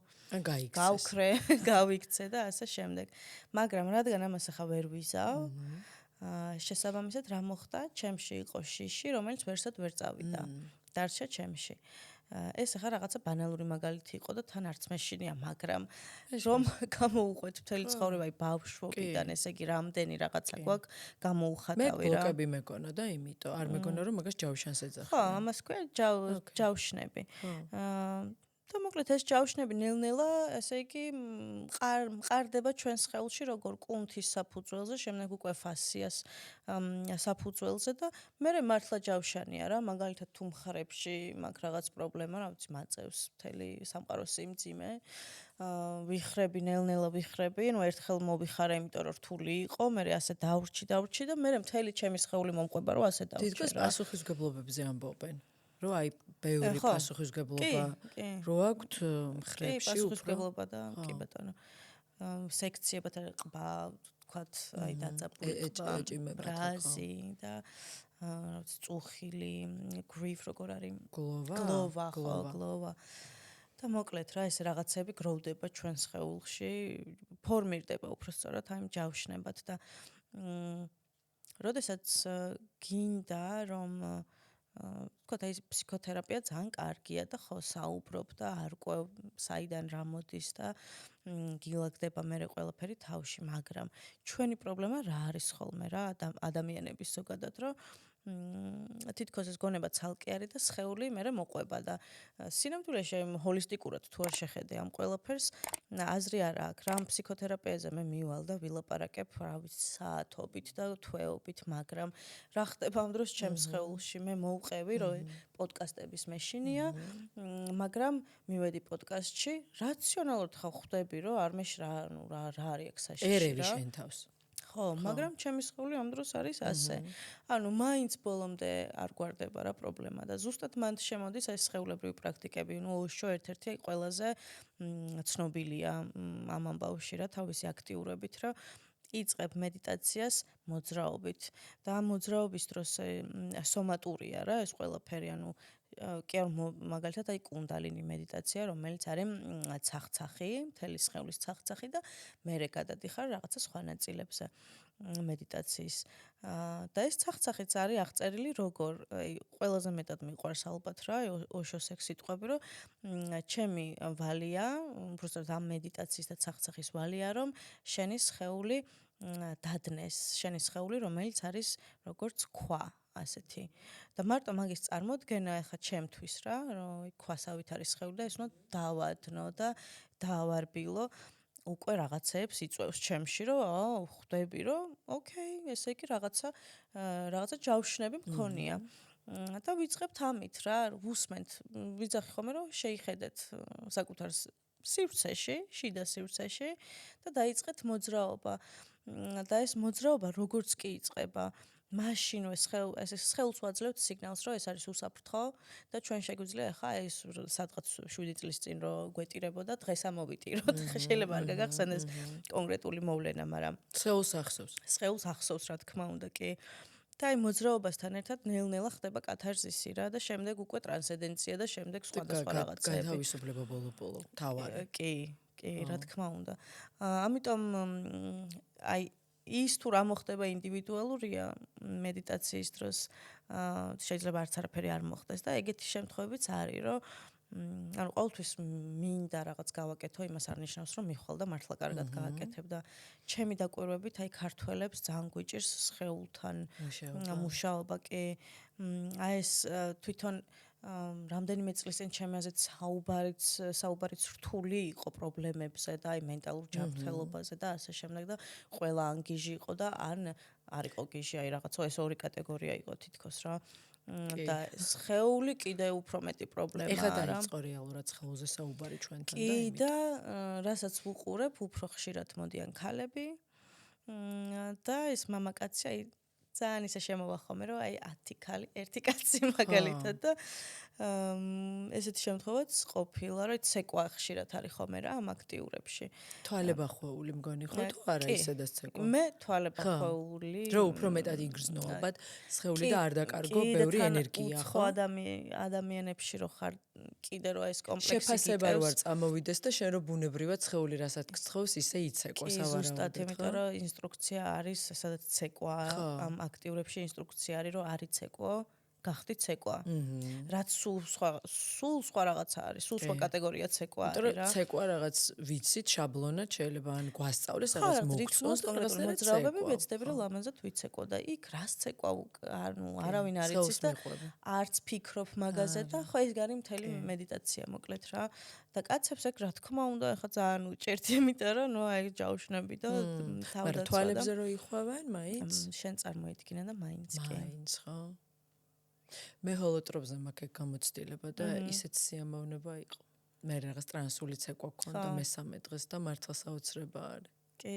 გავქრე, გავიქცე და ასე შემდეგ. მაგრამ რადგან ამას ახლა ვერ ვიზავ, შესაბამისად რა მოხდა? ჩემში იყო შიში, რომელიც ვერსად ვერ წავიდა. დარჩა ჩემში. ეს ახლა რაღაცა ბანალური მაგალითი იყო და თან არც მეშინია, მაგრამ რომ გამოუყვეთ მთელი ცხოვრება ბავშვობიდან, ესე იგი რამდენი რაღაცა გვაქვს გამოუხატავი რა.
მე ბლოკები მეკონა და იმიტომ არ მეკონა რომ მაგას ჯავშანს ეძახიან.
ხო, ამას ქვია ჯავშნები. და მოკლედ ეს ჯავშნები ნელ-ნელა, ესე იგი, მყარდება ჩვენ სხეულში როგორ კუნთის საფუძველზე, შემდეგ უკვე ფასიას საფუძველზე და მერე მართლა ჯავშანია რა, მაგალითად თუ მხრებში მაქვს რაღაც პრობლემა, რა ვიცი, მაწევს მთელი სამყარო სიმძიმე, ვიხრები, ნელ-ნელა ვიხრები, ნუ ერთხელ მოვიხარე, იმიტომ რომ რთული იყო, მერე ასე დავრჩი და მერე მთელი ჩემი სხეული მომყვება, რომ ასე დავრჩე.
თითქოს პასუხისმგებლობებზე ამბობენ. რომ აი ბევრი პასუხისმგებლობა რო აქვთ მხრებში
უკვე პასუხისმგებლობა და კი ბატონო სექციებად ყბა თქვათ აი დაძაბული ბრაზი და რა ვიცი წუხილი გრიფ როგორ არის გლოვა და მოკლედ რა ეს რაღაცები გროვდება ჩვენ სხეულში ფორმირდება უბრალოდ აი ჯავშნებად და როდესაც გინდა რომ თქვათ აი ფსიქოთერაპია ძალიან კარგია და ხო საუბრობ და არ ყვევ საიდან რა მოდის და გილაგდება მე ყველაფერი თავში, მაგრამ ჩვენი პრობლემა რა არის ხოლმე რა ადამიანების ზოგადად რომ თითქოს ეს გონება ცალკე არის და სხეული მერე მოყვება და სინამდვილეში ჰოლისტიკურად თუ არ შეხედე ამ ყველაფერს აზრი არ აქვს რა ფსიქოთერაპიაზე მე მივალ და ვილაპარაკებ რა ვიცი საათობით და თვეობით მაგრამ რა ხდება ამ დროს ჩემს სხეულში მე მოვყევი რომ პოდკასტების მეშინია მაგრამ მივედი პოდკასტში რაციონალურად ხარ ხვდები რომ არ მეშ რა არის აქ საშიში რა
ერევი შენ თავს
ხო, მაგრამ ჩემი სხეული ამ დროს არის ასე. ანუ მაინც ბოლომდე არ გვარდება რა პრობლემა და ზუსტად მან შემოდის ეს სხეულებრივი პრაქტიკები. ნუ უშო ერთ-ერთი ყველაზე ცნობილია ამ ამბავში რა თავისი აქტიურობით რა იწყებ მედიტაციას მოძრაობით და ამ მოძრაობის დროს სომატურია რა ეს ყველაფერი ანუ კი არ მაგალითად აი კუნდალინი მედიტაცია რომელიც არის ცახცახი, მთელი სხეულის ცახცახი და მერე გადადიხარ რაღაცა სხვა ნაწილებზე მედიტაციის. და ეს ცახცახიც არის აღწერილი როგორ აი ყველაზე მეტად მიყვარს ალბათ რა ოშოს ეგ სიტყვები რომ ჩემი ვალია, უბრალოდ ამ მედიტაციის და ცახცახის ვალია რომ შენი სხეული დადნეს, შენი სხეული რომელიც არის როგორც ქვა ასეთი და მარტო მაგის წარმოდგენა ახლა ჩემთვის რა რომ ქვასავით არის სხეული და ეს უნდა დავადნო და დავარბილო უკვე რაღაცეებს იწვევს ჩემში რომ ხვდები რომ ოკეი ესე იგი რაღაცა ჯავშნები მქონია და ვიწყებთ ამით რა ვუსმენთ ვიძახი ხოლმე რომ შეიხედეთ საკუთარ სივრცეში შიდა სივრცეში და დაიწყეთ მოძრაობა და ეს მოძრაობა როგორც კი იწყება მაშინ ეს სხეულს ვაძლევთ სიგნალს რომ ეს არის უსაფრთხო და ჩვენ შეგვიძლია ახლა ეს სადღაც 7 წლის წინ რომ გვეტირებოდა დღეს ამოვიტიროთ შეიძლება არ გაგახსენდეს კონკრეტული მოვლენა მაგრამ სხეულს ახსოვს რა თქმა უნდა კი და აი მოძრაობასთან ერთად ნელ-ნელა ხდება კათარზისი რა და შემდეგ უკვე ტრანსცენდენცია და შემდეგ სხვადასხვა რაღაცები
გათავისუფლება ბოლო-ბოლო თავარი
კი რა თქმა უნდა ამიტომ აი ის თუ რა მოხდება ინდივიდუალურია მედიტაციის დროს შეიძლება არც არაფერი არ მოხდეს და ეგეთი შემთხვევებიც არის რომ ანუ ყოველთვის მინდა რაღაც გავაკეთო, იმას არ ნიშნავს, რომ მიხვალ და მართლა კარგად გააკეთებ და ჩემი დაკვირვებით აი ქართველებს ძალიან გვიჭირს სხეულთან მუშაობა კი. აი ეს თვითონ რამდენიმე წლის წინ ჩემი აზრით საუბარიც რთული იყო პრობლემებზე და აი მენტალურ ჯანმრთელობაზე და ასე შემდეგ და ყველა ან გიჟი იყო და ან არ იყო გიჟი, აი რაღაცა ეს ორი კატეგორია იყო თითქოს რა. და სხეული კიდე უფრო მეტი პრობლემაა რა.
ეხლა დაიწყო რეალურად სხეულზე საუბარი ჩვენთან და
კი და რასაც ვუყურებ, უფრო ხშირად მოდიან ქალები და ეს მამაკაცი აი ძალიან ისე შემოვა ხოლმე, რომ აი 10 ქალი, 1 კაცი მაგალითად და ესეთი შემთხვევაც ყოფილა, რომ ცეკვა ხშირად არის ხოლმე რა ამ აქტიურებში.
თვალებახვეული მგონი ხო თუ არა ისედაც ცეკვა?
მე თვალებახვეული.
რო უფრო მეტად იგრძნო ალბათ სხეული და არ დაკარგო ბევრი ენერგია ხო?
ადამიანებში რო ხარ კიდე რო ეს კომპლექსი
შეფასება რო არ წამოვიდეს და შენ რო ბუნებრივად სხეული რასაც გცხობს ისე იცეკვა სავარაუდოდ.
ზუსტად, იმიტომ რომ ინსტრუქცია არის, სადაც ცეკვა ამ აქტიურებში ინსტრუქცია არის, რომ არ იცეკვო. გახდით ცეკვა. რაც სულ სხვა რაღაცა არის, სულ სხვა კატეგორია ცეკვა არის რა.
ცეკვა რაღაც ვიცით, შაბლონად შეიძლება ან გვასწავლეს, რაღაც მოგწონს და რაღაც
მოძრაობები ვეცდები რომ ლამაზად ვიცეკო და იქ რას ცეკვა ანუ არავინ არ იცის და არც ფიქრობ მაგაზე და ხო ეს გარი მთელი მედიტაცია მოკლედ რა. და კაცებს ეგ რა თქმა უნდა ახლა ძალიან უჭერთ, იმიტომ რომ ნუ აი ჯაუშნები და თავდაცვა და
მაგრამ თვალებზე რო იხვევენ მაინც
შენ წარმოიდგინე და მაინც კი.
მაინც ხო. მე ჰოლოტროპზე მაქვს გამოცდილება და ისეთ სიამოვნება იყო. მე რაღაც ტრანსული ცეკვა გქონდა მესამე დღეს და მართლა საოცრება არის.
კი,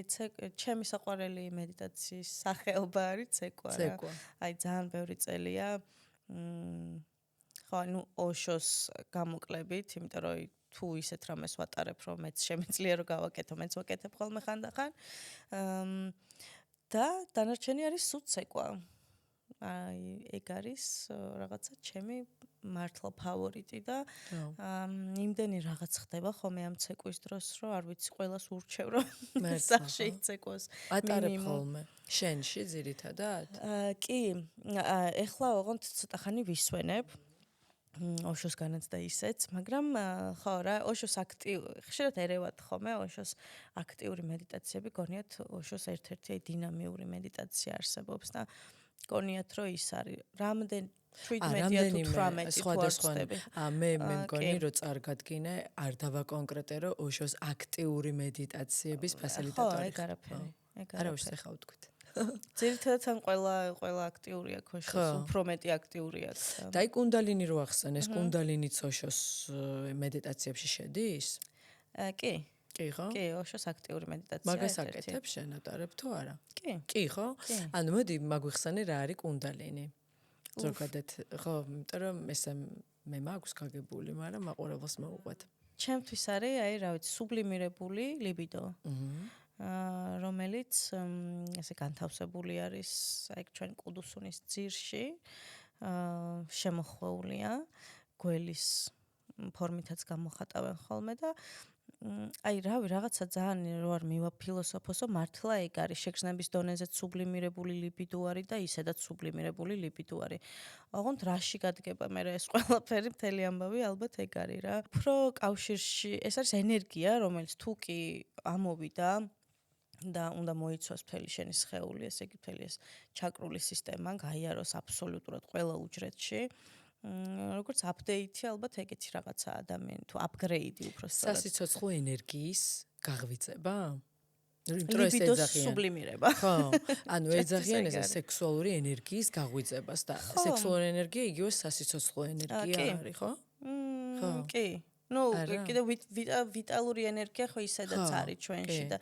ჩემი საყვარელი მედიტაციის სახეობა არის ცეკვა რა. აი ძალიან ბევრი წელია ხო, ნუ ოშოს გამოკლებით, იმიტომ რომ თუ ისეთ რამეს ვატარებ, რომ მეც შემიძლია რომ გავაკეთო, მეც ვაკეთებ ხოლმე ხანდახან. და დანარჩენი არის სულ ცეკვა. აი ეგ არის რაღაცა ჩემი მართლა ფავორიტი და იმდენი რაღაც ხდება ხოლმე ამ ცეკვის დროს, რომ არ ვიცი ყველას ურჩევ რომ სახში იცეკვოს.
ატარებ ხოლმე შენში ძირითადად?
კი, ეხლა ოღონდ ცოტა ხანი ვისვენებ. ოშოსგანაც და ისეც, მაგრამ ხო რა, ოშოს ხშირად ერევათ ხოლმე ოშოს აქტიური მედიტაციები, გონიათ ოშოს ერთ-ერთი დინამიური მედიტაცია არსებობს და გონიათ რომ ის არის რამდენი 17 თუ 18
სხვადასხვა. მე მგონი რომ წარგადგინე არ დავაკონკრეტე რომ ოშოს აქტიური მედიტაციების ფასილიტატორი.
ხო, ეგ არაფერი.
არა უშე ხა ვთქვით.
ძირითადად ან ყველა აქტიური აქვს ოშოს, უფრო მეტი აქტიური აქვს.
და აი კუნდალინი რო ახსენეს, კუნდალინიც ოშოს მედიტაციებში შედის?
კი.
კი ხო?
კი, ოშოს აქტიური მედიტაცია.
მაგას აკეთებ შენ ატარებ თუ არა?
კი.
კი ხო? ანუ მოდი მაგვიხსენე რა არის კუნდალინი. ზოგადად ხო, იმიტომ რომ ესე მე მაქვს გაგებული, მაგრამ მაყურებელს მოუყვეთ.
ჩემთვის არის აი რა ვიცი, სუბლიმირებული ლიბიდო. რომელიც ესე განთავსებული არის აი ჩვენ კუდუსუნის ძირში, შემოხვეულია, გველის ფორმითაც გამოხატავენ ხოლმე და აი რავი რაღაცა ძალიან რო არ მივაფილოსოფოსო, მართლა ეგ არის შეგრძნების დონეზეც სუბლიმირებული ლიბიდო არის და ისედაც სუბლიმირებული ლიბიდო არის. ოღონდ რაში გადგება მე ეს ყველაფერი მთელი ამბავი ალბათ ეგ არის რა. უფრო კავშირში ეს არის ენერგია, რომელიც თუ კი ამოვიდა და უნდა მოიცვას მთელი შენი სხეული, ესე იგი მთელი ეს ჩაკრული სისტემა გაიაროს აბსოლუტურად ყველა უჯრედში. როგორც აპდეიტი ალბათ ეგეთი რაღაცა ადამიანი თუ აპგრეიდი უფრო სწორად.
სასიცოცხლო ენერგიის გაღვიძება?
ლიბიდოს სუბლიმირება.
ხო, ანუ ეძახიან ეს სექსუალური ენერგიის გაღვიძებას და სექსუალური ენერგია იგივე სასიცოცხლო ენერგია არის, ხო?
ხო. კი. ნუ კიდე ვიტალური ენერგია ხო ისედაც არის ჩვენში და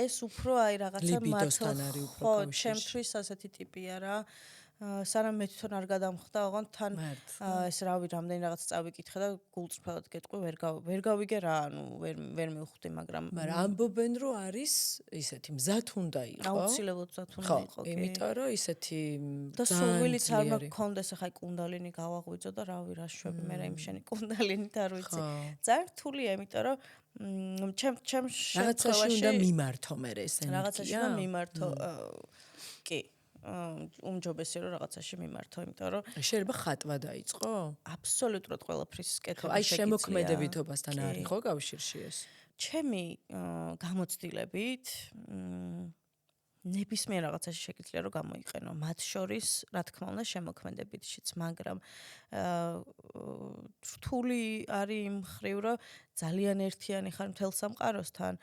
ეს უფრო აი რაღაცა
ლიბიდოსთან არის უფრო
ხო, ჩემთვის ასეთი ტიპია რა. სანამ მე თვითონ არ გადამხდა, ოღონდ თან ეს რავი რამდენი რაღაც წავიკითხე და გულწრფელად გეტყვი, ვერ გავიგე რა, ანუ ვერ მივხვდი, მაგრამ
ამბობენ რომ არის ისეთი მზად უნდა იყო.
აუცილებლად მზად უნდა იყო, კი.
იმიტომ რომ ისეთი
და სულვილიც არ მქონდეს, ახლა კუნდალინი გავაღვიძო და რავი რა შვები, მე რა იმ შენი კუნდალინით არ ვიცი. ძალიან რთულია, იმიტომ რომ ჩემ
რაღაცაში უნდა მიმართო მე ეს ენერგია.
რაღაცაში უნდა მიმართო. კი. უმჯობესია რომ რაღაცაში მიმართო, იმიტომ რომ
შეიძლება ხატვა დაიწყო?
აბსოლუტურად ყველაფრის
ხო,
კეთება
აი
შეგიძლია.
შემოქმედებითობასთან არის ხო კავშირში ეს?
ჩემი გამოცდილებით ნებისმიერ რაღაცაში შეგიძლია რომ გამოიყენო. მათ შორის, რა თქმა უნდა, შემოქმედებითშიც, მაგრამ რთული არის იმ მხრივ, რომ ძალიან ერთიანი ხარ მთელ სამყაროსთან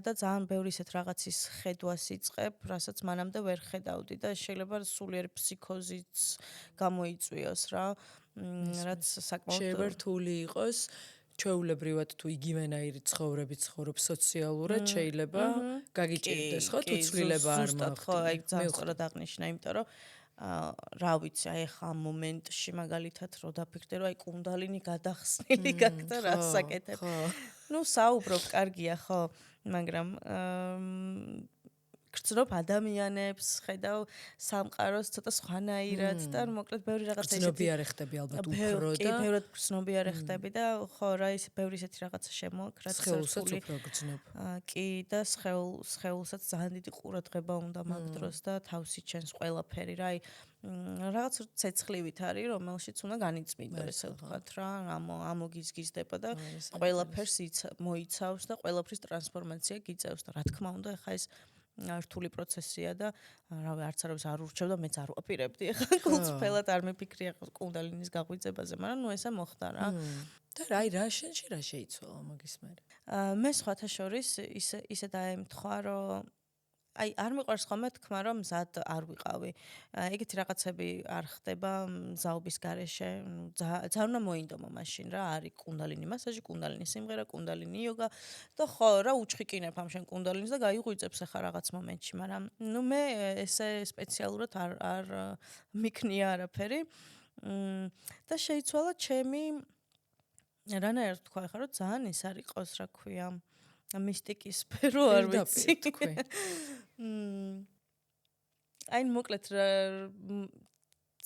და ძალიან ბევრი ისეთ რაღაცის ხედვას იწყებ, რასაც მანამდე ვერ ხედავდი და შეიძლება სულიერი ფსიქოზიც გამოიწვიოს რა, რაც საკმაოდ
შეიძლება რთული იყოს ჩვეულებრივად თუ იგივენაირი ცხოვრებით ცხოვრობ სოციალურად შეიძლება გაგიჭირდეს ხო თუ ცვლილება არ
ზუსტად ხო, აი ძალიან სწორად აღნიშნა, იმიტომ რომ რა ვიცი, აი ხა ამ მომენტში მაგალითად რო დაფიქრდე რომ აი კუნდალინი გადახსნილი გაქვს და რას საკეთებ. ნუ საუბრობ, კარგია ხო, მაგრამ გრძნობ ადამიანებს, ხედავ სამყაროს ცოტა სხვანაირად და მოკლედ ბევრი რაღაცა
გრძნობიარე ხდები ალბათ უფრო და
კი, ბევრად გრძნობიარე ხდები და ხო რა ის ბევრი ისეთი რაღაცა შემოაქვს, რაც
სხეულსაც უფრო გრძნობ.
კი და სხეულსაც ძალიან დიდი ყურადღება უნდა მაგ დროს და თავსი ჩენს ყველაფერი რა, აი რაღაც ცეცხლივით არის, რომელშიც უნდა განიწმინდო, ესე ვთქვათ რა, ამოგიზგიზდება და ყველაფერს მოიცავს და ყველაფრის ტრანსფორმაცია გიწევს და რა თქმა უნდა, ახლა ეს რთული პროცესია და რავი არც არის არ ურჩევ და მეც არ ვაპირებდი ახლა გულწრფელად არ მიფიქრია კუნდალინის გაღვიძებაზე, მაგრამ ნუ ესე მოხდა რა.
და რა შენში რა შეიცვალა მაგის მერე?
მე სხვათა შორის ისე დაემთხვა რომ აი არ მიყვარს ხოლმე თქმა რომ მზად არ ვიყავი. ეგეთი რაღაცები არ ხდება მზაობის გარეშე. ძალიან უნდა მოინდომო მაშინ რა, არის კუნდალინი მასაჟი, კუნდალინი სიმღერა, კუნდალინი იოგა და ხო რა უჩხიკინებ ამ შენ კუნდალინს და გაიღვიძებს ახლა რაღაც მომენტში, მაგრამ ნუ მე ესე სპეციალურად არ მიქნია არაფერი. და შეიცვალა ჩემი რანაირად თქვა ახლა რომ ძალიან ის არ იყოს, რა ქვია, მისტიკის სფერო არ ვიცი. აი მოკლედ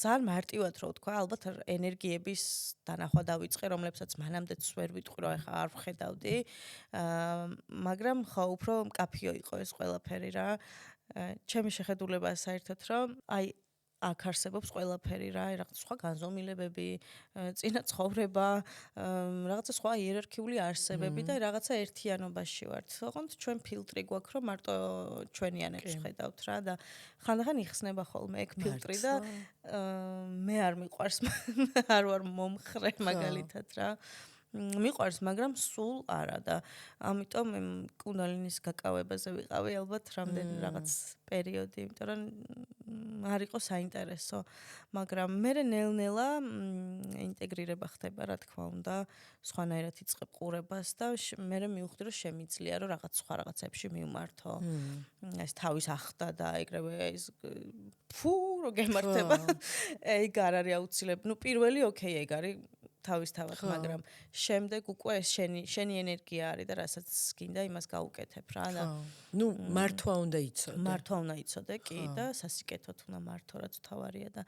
ძალიან მარტივად რო ვთქვა, ალბათ ენერგიების დანახვა დავიწყე, რომლებსაც მანამდეც ვერ ვიტყვი, რომ ახლა არ ვხედავდი. მაგრამ ხო, უფრო მკაფიო იყო ეს ყველაფერი რა. ჩემი შეხედულება საერთოდ რომ აი აქ არსებობს ყველაფერი რა, რაღაც სხვა განზომილებები, წინა ცხოვრება, რაღაცა სხვა იერარქიული არსებები და რაღაცა ერთიანობაში ვართ. ოღონდ ჩვენ ფილტრი გვაქვს, რომ მარტო ჩვენიანებს ხედავთ რა და ხანდახან იხსნება ხოლმე ეგ ფილტრი და მე არ მიყვარს, არ ვარ მომხრე მაგალითად რა. მიყვარს, მაგრამ სულ არა და ამიტომ კუნდალინის გაკავებაზე ვიყავი ალბათ რამდენი რაღაც პერიოდი, იმიტომ რომ არ იყო საინტერესო, მაგრამ მე ნელ-ნელა ინტეგრირება ხდება, რა თქმა უნდა, სხვანაირად იწყებ ყურებას და მე მივხვდი, რომ შემიძლია რომ რაღაც სხვა რაღაცებში მივმართო. ეს თავის ახდა და ეგრევე ეს რო გემართება. ეგ არ არის აუცილებელი. ნუ პირველი ოკეი ეგ არის თავისთავად, მაგრამ შემდეგ უკვე ეს შენი ენერგია არის და რასაც გინდა იმას გაუკეთებ რა და
ნუ მართვა უნდა იცოდე.
მართვა უნდა იცოდე, კი და სასიკეთოდ უნდა მართო, რაც თავარია და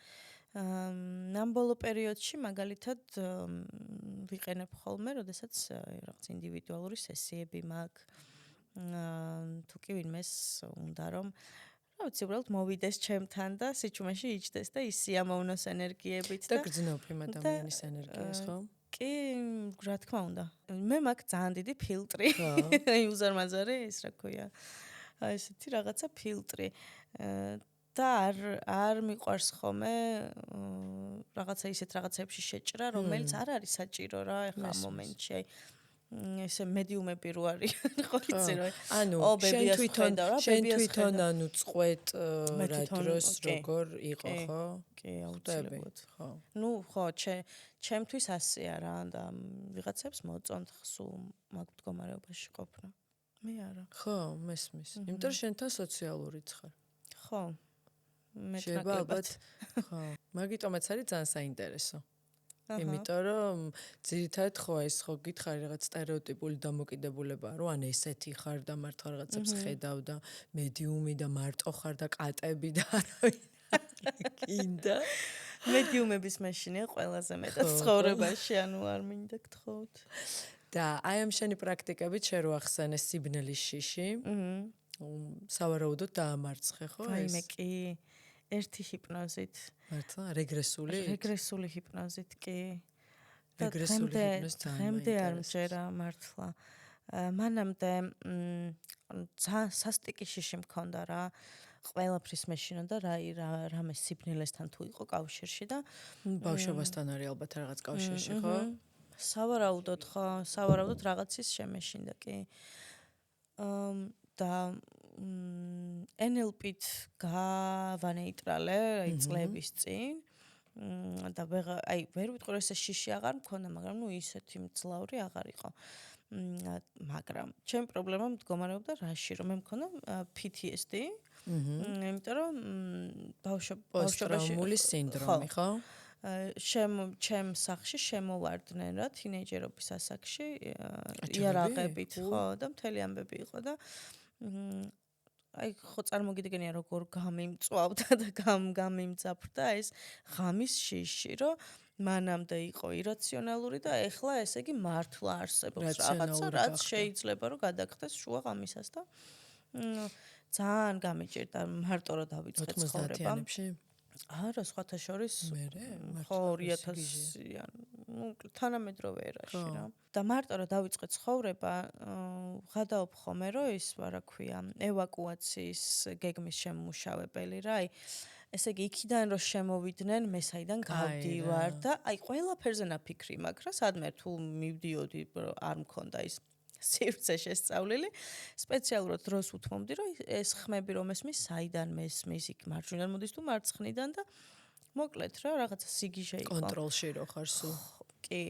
ამ ბოლო პერიოდში მაგალითად ვიყენებ ხოლმე, როდესაც რაღაც ინდივიდუალური სესიები მაქვს. თუ კი ვინმეს უნდა რომ რა ვიცი, უბრალოდ მოვიდეს ჩემთან და სიჩუმეში იჯდეს და ის სიამოვნოს ენერგიებით
და გრძნობ იმ ადამიანის ენერგიას, ხო?
კი, რა თქმა უნდა. მე მაქვს ძალიან დიდი ფილტრი. აი უზარმაზარი, ის რა ქვია. აი ესეთი რაღაცა ფილტრი. და არ მიყვარს ხოლმე რაღაცა ისეთ რაღაცებში შეჭრა, რომელიც არ არის საჭირო რა ახლა ამ მომენტში. აი ესე მედიუმები რო არიან, ხო იცი რა.
ანუ შენ თვითონ ანუ წყვეთ რა დროს როგორ იყო, ხო?
კი, აუცილებლად. ხო. ნუ ხო, ჩემთვის ასეა რა და ვიღაცებს მოწონთ სულ მაგ მდგომარეობაში ყოფნა. მე არა.
ხო, მესმის. იმიტომ რომ შენთან სოციალურიც ხარ.
ხო. მე
ალბათ. ხო. მაგიტომაც არის ძალიან საინტერესო. იმიტომ რომ ძირითადად ხო ეს ხო გითხარი რაღაც სტერეოტიპული დამოკიდებულებაა, რომ ან ესეთი ხარ და მართლა რაღაცებს ხედავ და მედიუმი და მარტო ხარ და კატები და არავინ გინდა.
მედიუმების მეშინია ყველაზე მეტად ცხოვრებაში, ანუ არ მინდა გთხოვთ.
და აი ამ შენი პრაქტიკებით შენ რო ახსენე სიბნელის შიში. სავარაუდოდ დაამარცხე, ხო ეს?
აი მე კი ერთი ჰიპნოზით.
მართლა რეგრესული?
რეგრესული ჰიპნოზით კი.
რეგრესული ჰიპნოზი ძალიან
დღემდე არ
მაინტერესებს.
მჯერა მართლა. მანამდე სასტიკი შიში მქონდა რა. ყველაფრის მეშინოდა რამე სიბნელესთან თუ იყო კავშირში და
ბავშვობასთან არის ალბათ რაღაც კავშირში, ხო?
სავარაუდოდ ხო, სავარაუდოდ რაღაცის შემეშინდა კი. და NLP-ით გავანეიტრალე, აი წლების წინ. და აი ვერ ვიტყვი რომ ეს შიში აღარ მქონდა, მაგრამ ნუ ისეთი მძლავრი აღარ იყო. მაგრამ ჩემი პრობლემა მდგომარეობდა რაში, რომ მე მქონდა PTSD. იმიტომ რომ ბავშვობაში
პოსტტრაუმული სინდრომი, ხო?
ჩემ სახში შემოვარდნენ რა თინეიჯერობის ასაკში იარაღებით, ხო, და მთელი ამბები იყო და აი ხო წარმოგიდგენია როგორ გამიმწვავდა და გამიმძაფრდა ეს ღამის შიში, რომ მანამდე იყო ირაციონალური და ეხლა ესე იგი მართლა არსებობს რაღაცა, რაც შეიძლება რომ გადაგხდეს შუა ღამისას და ძალიან გამიჭირდა მარტო რომ დავიწყე ცხოვრება.
90-იანებში?
არა, სხვათა შორის ხო 2000-იან, ნუ თანამედროვე ერაში რა. და მარტო რომ დავიწყე ცხოვრება, ვღადაობ ხოლმე რომ ის რა ქვია, ევაკუაციის გეგმის შემმუშავებელი რა, აი ესე იგი იქიდან რომ შემოვიდნენ, მე საიდან გავდივარ და აი ყველაფერზე ნაფიქრი მაქვს რა, სადმე თუ მივდიოდი, არ მქონდა ის სივრცე შესწავლილი, სპეციალურად დროს უთმობდი, რომ ეს ხმები რომ ესმის, საიდან მესმის, იქ მარჯვნიდან მოდის თუ მარცხნიდან და მოკლედ რა, რაღაცა სიგიჟე იყო.
კონტროლში რო ხარ სულ.
კი.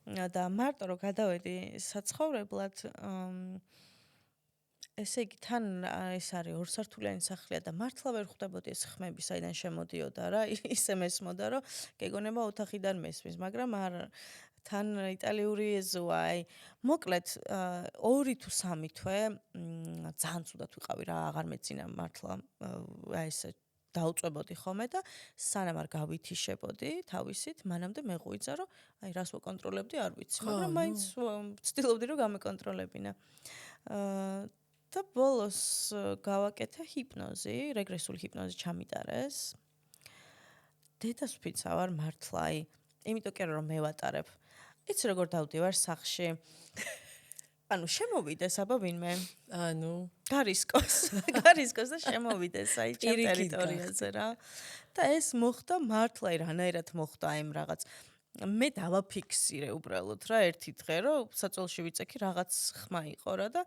და მარტო რომ გადავედი საცხოვრებლად, ესე იგი თან ეს არის ორსართულიანი სახლია და მართლა ვერ ხვდებოდი ეს ხმები საიდან შემოდიოდა რა, ისე მესმოდა რომ გეგონება ოთახიდან მესმის, მაგრამ არ თან იტალიური ეზოა, აი მოკლედ 2 თუ 3 თვე ძალიან ცუდად ვიყავი რა, აღარ მეცინა მართლა აი ესე დაუწვებოდი ხოლმე და სანამ არ გავითიშებოდი თავისით, მანამდე მეღვიძა რომ აი რას ვაკონტროლებდი არ ვიცი, მაგრამ მაინც ვცდილობდი რომ გამეკონტროლებინა. და ბოლოს გავაკეთე ჰიპნოზი, რეგრესული ჰიპნოზი ჩამიტარეს. დედას ვფიცა ვარ მართლა, აი იმიტომ კი რომ მე ვატარებ. იცი როგორ დავდივარ სახში. ანუ შემოვიდეს აბა ვინმე.
ანუ
გარისკოს და შემოვიდეს აი ჩემ ტერიტორიაზე რა. და ეს მოხდა მართლა რანაირად მოხდა აი რაღაც. მე დავაფიქსირე უბრალოდ რა ერთი დღე რომ საწოლში ვიწექი რაღაც ხმა იყო რა და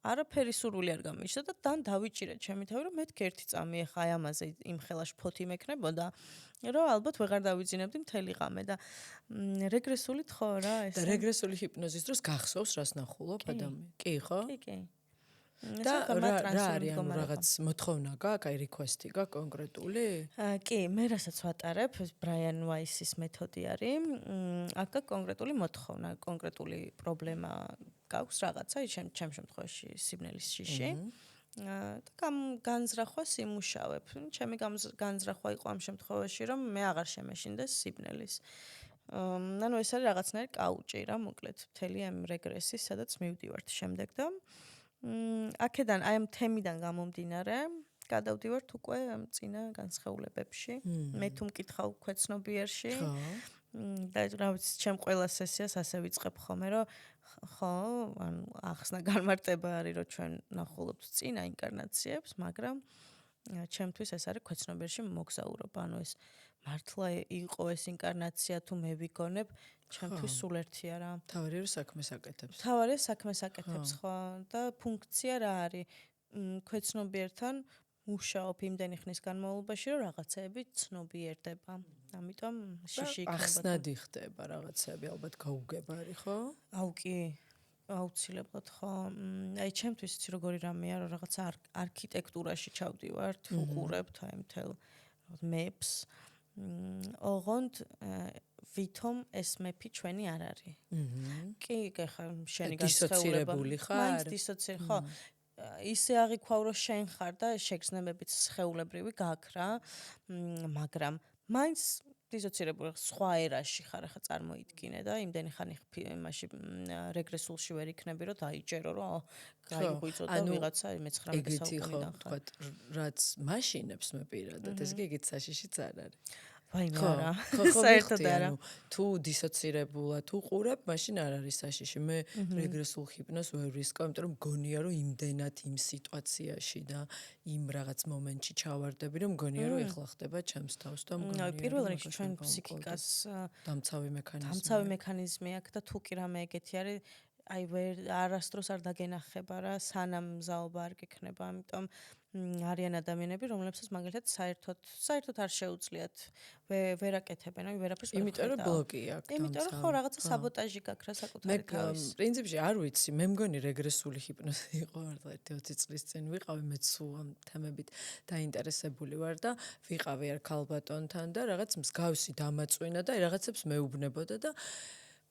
არაფერი სურვილი არ გამიშდა და თან დავიჭირე ჩემი თავი რომ მეთქი ერთი წამი ახლა აი ამაზე იმ ხელაში ფოთი მექნებოდა რომ ალბათ ვეღარ დავიძინებდი მთელი ღამე და რეგრესულით ხო რა ეს
და რეგრესული ჰიპნოზის დროს გახსოვს რას ნახულობ ადამიანი? კი ხო?
კი.
და რა არის ანუ რაღაც მოთხოვნა გაქვს, აი რიქვესტი გაქვს კონკრეტული?
კი, მე რასაც ვატარებ, ბრაიან ვაისის მეთოდი არის. აქ გაქვს კონკრეტული მოთხოვნა, კონკრეტული პრობლემა გაქვს რაღაცა, ჩემ შემთხვევაში სიბნელის შიში. და განზრახვას იმუშავებ. ჩემი განზრახვა იყო ამ შემთხვევაში, რომ მე აღარ შემეშინდეს სიბნელის. ანუ ეს არის რაღაცნაირი კაუჭი რა, მოკლედ, მთელი ამ რეგრესის, სადაც მივდივართ შემდეგ და აქედან აი ამ თემიდან გამომდინარე, გადავდივართ უკვე ამ წინა განსხეულებებში. მე თუ მკითხავ ქვეცნობიერში. და რა ვიცი, ჩემ ყველა სესიას ასე ვიწყებ ხოლმე, რომ ხო, ანუ ახსნა განმარტება არის, რომ ჩვენ ნახულობთ წინა ინკარნაციებს, მაგრამ ჩემთვის ეს არის ქვეცნობიერში მოგზაურობა. ანუ ეს მართლა იყო ეს ინკარნაცია თუ მე ვიგონებ, ჩემთვის სულ ერთია რა.
თავარია რომ საქმეს აკეთებს.
თავარია საქმეს აკეთებს, ხო, და ფუნქცია რა არის? ქვეცნობიერთან მუშაობ იმდენი ხნის განმავლობაში, რომ რაღაცეები ცნობიერდება. ამიტომ შიში იქნება.
ახსნადი ხდება რაღაცები, ალბათ გაუგებარი, ხო?
აუ კი, აუცილებლად ხო. აი ჩემთვის იცი როგორი რამეა, რომ რაღაცა არქიტექტურაში ჩავდივართ, უყურებთ აი მთელ მეპს. ოღონდ ვითომ ეს მეფი ჩვენი არ არის. კი, ხა შენი განსხვავება. მაინც დისოცირებული ხო. ისე აღიქვავ რომ შენ ხარ და შეგრძნებებით სხეულებრივი გაქვს რა. მაგრამ მაინც დისოცირებული სხვა ერაში ხარ ახლა წარმოიდგინე და იმდენი ხანი იმაში რეგრესულში ვერ იქნები რომ დაიჯერო რომ გაიღვიძო და ვიღაცა 19 საუკუნიდან ხარ.
თქვა რაც მაშინებს მე პირადად ეს კი ეგეთ საშიშიც არ არის.
ვაიმე არა.
საერთოდ არა. თუ დისოცირებულა თუ ყურებ, მაშინ არ არის საშიში. მე რეგრესულ ჰიპნოზს ვერ ვისკავ, იმიტომ რომ მგონია რომ იმდენად იმ სიტუაციაში და იმ რაღაც მომენტში ჩავარდები, რომ მგონია რომ ეხლა ხდება ჩემს თავს და მგონია.
პირველ რიგში ჩვენ ფსიქიკას
დამცავი
მექანიზმი აქვს და თუ კი რამე ეგეთი არის აი ვერ არასდროს არ დაგენახება რა სანამ მზაობა არ გექნება, ამიტომ არიან ადამიანები, რომლებსაც მაგალითად საერთოდ არ შეუძლიათ ვერ აკეთებენ, აი ვერაფერს ვერ
იმიტომ რომ ბლოკი აქვს.
იმიტომ რომ ხო რაღაცა საბოტაჟი გაქვს რა საკუთარი თავის.
მე პრინციპში არ ვიცი, მე მგონი რეგრესული ჰიპნოზი იყო მართლა 20 წლის წინ ვიყავი მე სულ ამ თემებით დაინტერესებული ვარ და ვიყავი არ ქალბატონთან და რაღაც მსგავსი დამაწვინა და რაღაცებს მეუბნებოდა და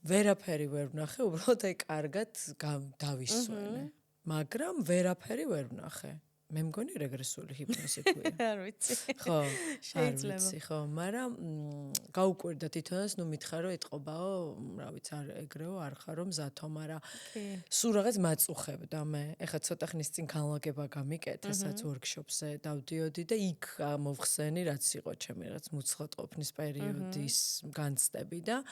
ვერაფერი ვერ ვნახე, უბრალოდ აი კარგად დავისვენე. მაგრამ ვერაფერი ვერ ვნახე. მე მგონი რეგრესული ჰიპნოზი ქვია.
არ ვიცი.
ხო,
შეიძლება.
ხო, მაგრამ გაუკვირდა თვითონაც, ნუ მითხარ რომ ეთყობაო, რა ვიცი, არ ეგრეო, არ ხარო მზათო, მაგრამ სულ რაღაც მაწუხებდა მე. ეხლა ცოტა ხნის წინ განლაგება გამიკეთე, სადაც ვორქშოპზე დავდიოდი და იქ მოვხსენი, რაც იყო ჩემი რაღაც მუცლად ყოფნის პერიოდის განცდები და